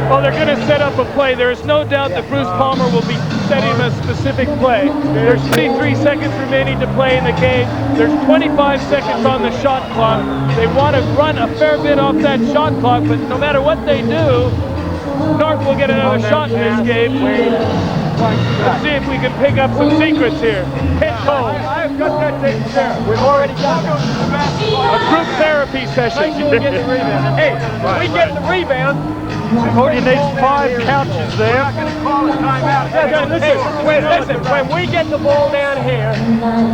Well, they're going to set up a play. There is no doubt that Bruce Palmer will be setting a specific play. There's 23 seconds remaining to play in the game. There's 25 seconds on the shot clock. They want to run a fair bit off that shot clock, but no matter what they do, North will get another shot in this game. Let's see if we can pick up some secrets here. Hit Cole. I've got that taken care of. We've already got it. A group therapy session. Hey, when we get the rebound, Cody needs 5 couches there. Listen, when we get the ball down here,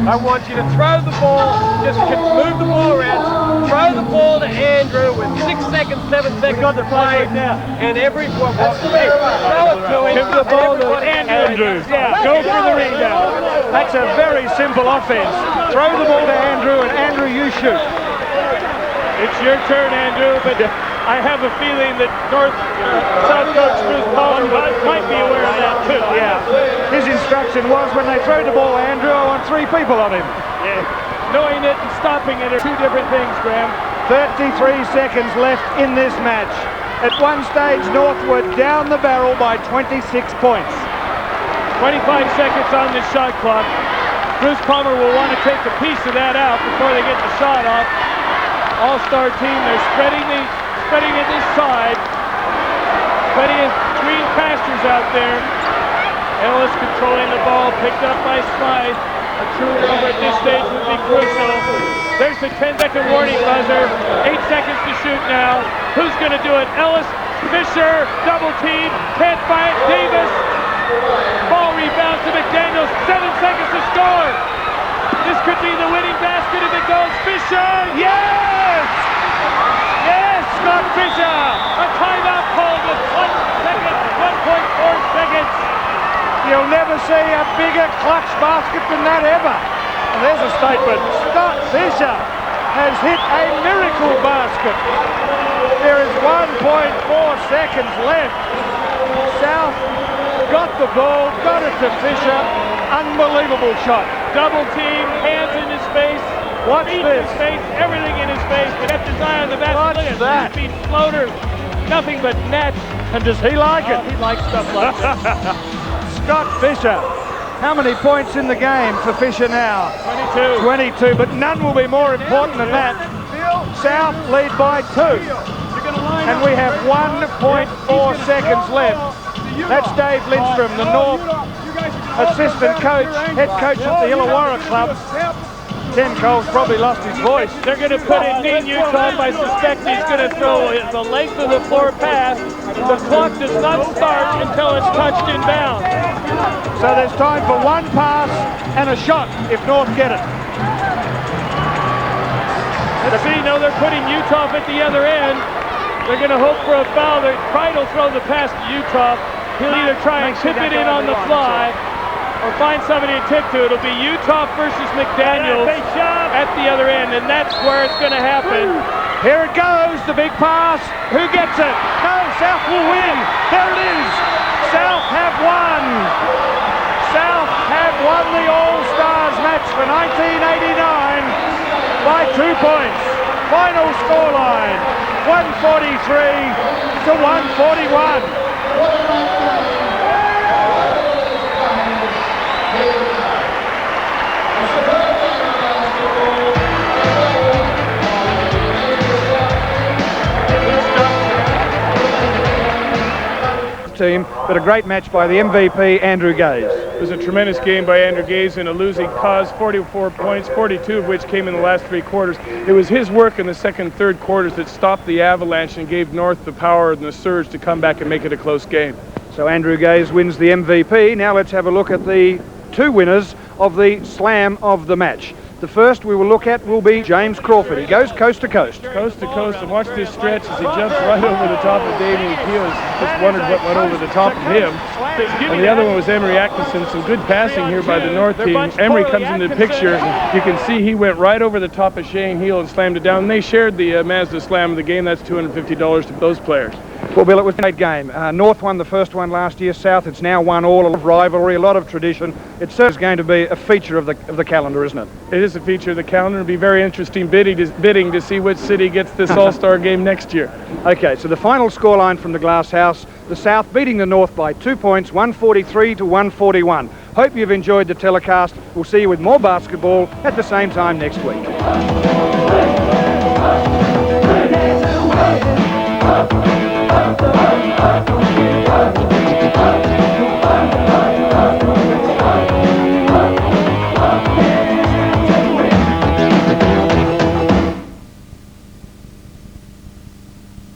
I want you to throw the ball, just move the ball around, throw the ball to Andrew with 6 seconds, 7 seconds to play, and everyone throw it to him. Give the ball to Andrew. Yeah, go for the rebound. That's a very simple offense. Throw the ball to Andrew, and Andrew, you shoot. It's your turn, Andrew, but I have a feeling that South coach Bruce Palmer might be aware of that too. Yeah. His instruction was when they throw the ball, Andrew, I want 3 people on him. Yeah. Knowing it and stopping it are 2 different things, Graham. 33 seconds left in this match. At one stage, North were down the barrel by 26 points. 25 seconds on the shot clock. Bruce Palmer will want to take a piece of that out before they get the shot off. All-star team, they're spreading it this side. Plenty of green pastures out there. Ellis controlling the ball, picked up by Smythe. A turnover at this stage would be crucial. There's the 10-second warning buzzer. 8 seconds to shoot now. Who's going to do it? Ellis, Fisher, double team, can't find Davis. Ball rebounds to McDaniels. 7 seconds to score. This could be the winning basket if it goes. Fisher, Yes! Yes, Scott Fisher! a timeout called with 1 second, 1.4 seconds. You'll never see a bigger clutch basket than that ever. And there's a statement. Scott Fisher has hit a miracle basket. There is 1.4 seconds left. South got the ball, got it to Fisher. Unbelievable shot. Double team, hands in his face. Watch feet this. in his face, everything in his face. But kept his eye on the basket. Watch Look at that. 3-feet floater. Nothing but net. And does he like it? He likes stuff like that. Scott Fisher, How many points in the game for Fisher now? 22. 22, but none will be more important than that. South lead by 2. And we have 1.4 seconds left. That's Dave Lindstrom, the North assistant coach, head coach at the Illawarra Club. Ken Cole's probably lost his voice. They're going to put it in Utah. I suspect he's going to throw the length of the floor pass. The clock does not start until it's touched in bounds. So there's time for one pass and a shot if North get it. Let's see, no, they're putting Utah at the other end. They're going to hope for a foul. Pride will throw the pass to Utah. He'll either try and tip it in on the fly or find somebody to tip to. It'll be Utah versus McDaniels at the other end, and that's where it's going to happen. Here it goes, the big pass. Who gets it? No, South will win. There it is. South have won. South have won the All-Stars match for 1989 by 2 points. Final scoreline, 143 to 141. Team, but a great match by the MVP, Andrew Gaze. It was a tremendous game by Andrew Gaze in a losing cause, 44 points, 42 of which came in the last 3 quarters. It was his work in the second and third quarters that stopped the avalanche and gave North the power and the surge to come back and make it a close game. So Andrew Gaze wins the MVP. Now let's have a look at the 2 winners of the slam of the match. The first we will look at will be James Crawford. He goes coast to coast. Coast to coast, and watch this stretch as he jumps right over the top of Damien Keel. Just wondered what went over the top of him. And the other one was Emery Atkinson. Some good passing here by the North team. Emery comes into the picture. You can see he went right over the top of Shane Heel and slammed it down. And they shared the Mazda slam of the game. That's $250 to those players. Well, Bill, it was a great game. North won the first one last year. South, it's now won all. A lot of rivalry, a lot of tradition. It certainly is going to be a feature of the calendar, isn't it? It is a feature of the calendar. It'll be very interesting bidding to see which city gets this All-Star game next year. Okay, so the final scoreline from the Glass House, the South beating the North by 2 points, 143 to 141. Hope you've enjoyed the telecast. We'll see you with more basketball at the same time next week.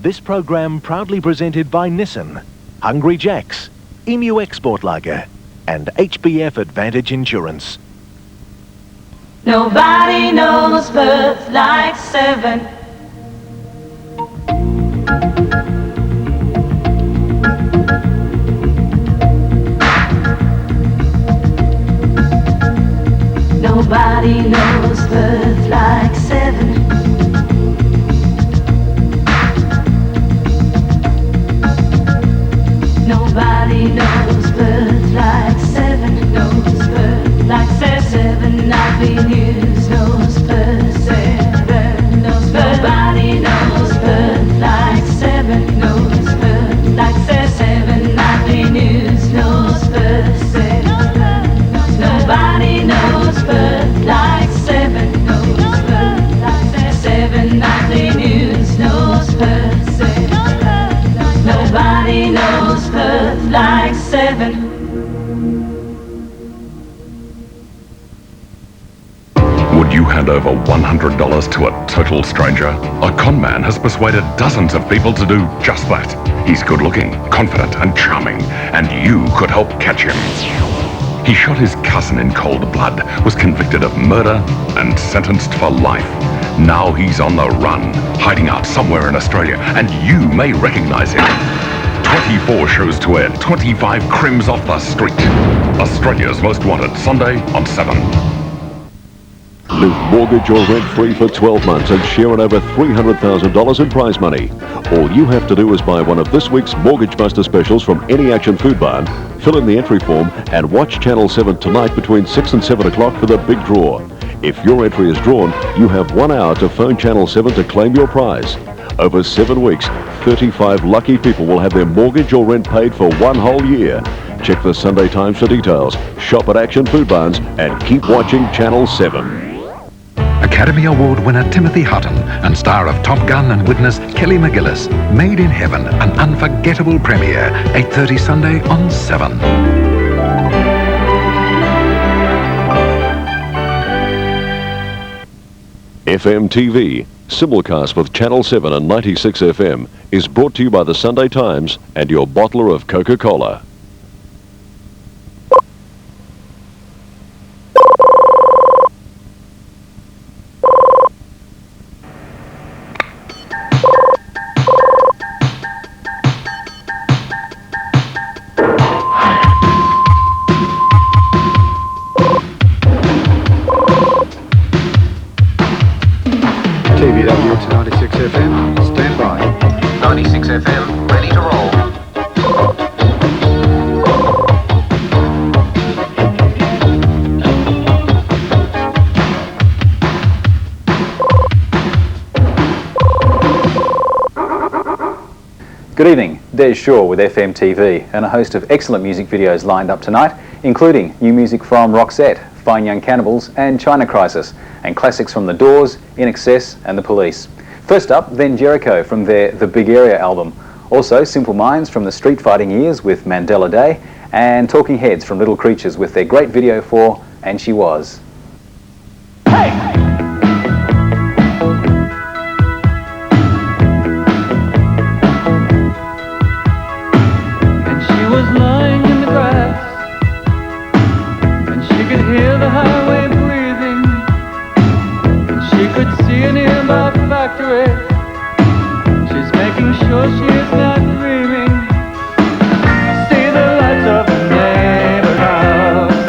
This program proudly presented by Nissan, Hungry Jack's, Emu Export Lager, and HBF Advantage Insurance. Nobody knows birth like 7. Nobody knows birth like 7. Nobody knows birth like 7. Knows birth like 7. I've been used. Knows birth 7. Knows birth. Nobody knows birth like 7. Knows birth like 7. I've been used. Knows birth 7. Nobody knows birth like 7. Knows birth like 7. I've been used. Knows birth 7. Nobody knows birth like 7. Would you hand over $100 to a total stranger? A con man has persuaded dozens of people to do just that. He's good looking, confident and charming, and you could help catch him. He shot his cousin in cold blood, was convicted of murder and sentenced for life. Now he's on the run, hiding out somewhere in Australia, and you may recognize him. 24 shows to air, 25 crims off the street. Australia's Most Wanted, Sunday on 7. Live mortgage or rent-free for 12 months and share in over $300,000 in prize money. All you have to do is buy one of this week's Mortgage Buster specials from Any Action Food Barn, fill in the entry form and watch Channel 7 tonight between 6 and 7 o'clock for the big draw. If your entry is drawn, you have 1 hour to phone Channel 7 to claim your prize. Over 7 weeks, 35 lucky people will have their mortgage or rent paid for 1 whole year. Check the Sunday Times for details. Shop at Action Food Barns and keep watching Channel 7. Academy Award winner Timothy Hutton and star of Top Gun and Witness Kelly McGillis. Made in Heaven, an unforgettable premiere. 8:30 Sunday on 7. FM TV, simulcast with Channel 7 and 96 FM, is brought to you by the Sunday Times and your bottler of Coca-Cola. TVW to 96 FM, stand by. 96 FM, ready to roll. Good evening, Des Shaw with FM TV and a host of excellent music videos lined up tonight, including new music from Roxette, Fine Young Cannibals and China Crisis, and classics from The Doors, In Excess and The Police. First up, then Jericho from their The Big Area album. Also Simple Minds from the Street Fighting Years with Mandela Day, and Talking Heads from Little Creatures with their great video for And She Was. Was lying in the grass, and she could hear the highway breathing, and she could see a nearby factory. She's making sure she is not dreaming. See the lights of the neighbor house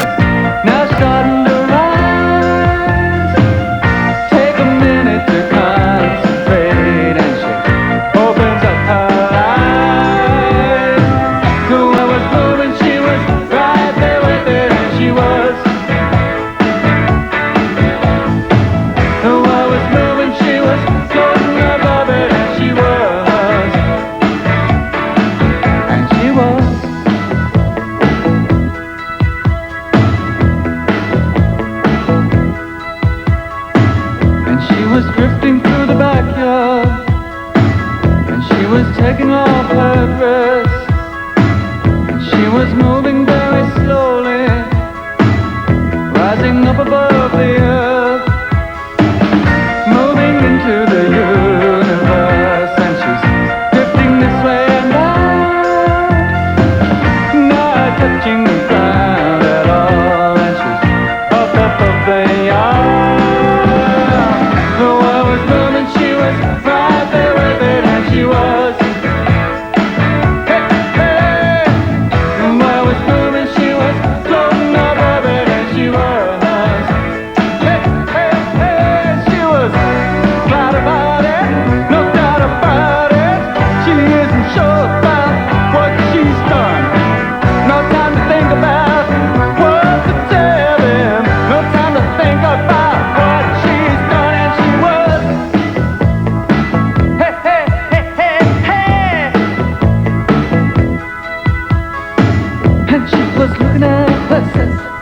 now starting to rise. Take a minute to concentrate, and she opens up her eyes. So I was moving, she was right there with it, and she was. So I was moving, she was floating above it, and she was. And she was. And she was drifting through the backyard, and she was taking off her dress. She was moving very slowly, rising up above the earth, moving into the universe, and she's drifting this way and that, not touching the ground at all, and she's up the yard. So I was moving, she was right there with it, and she was. And she was looking at herself.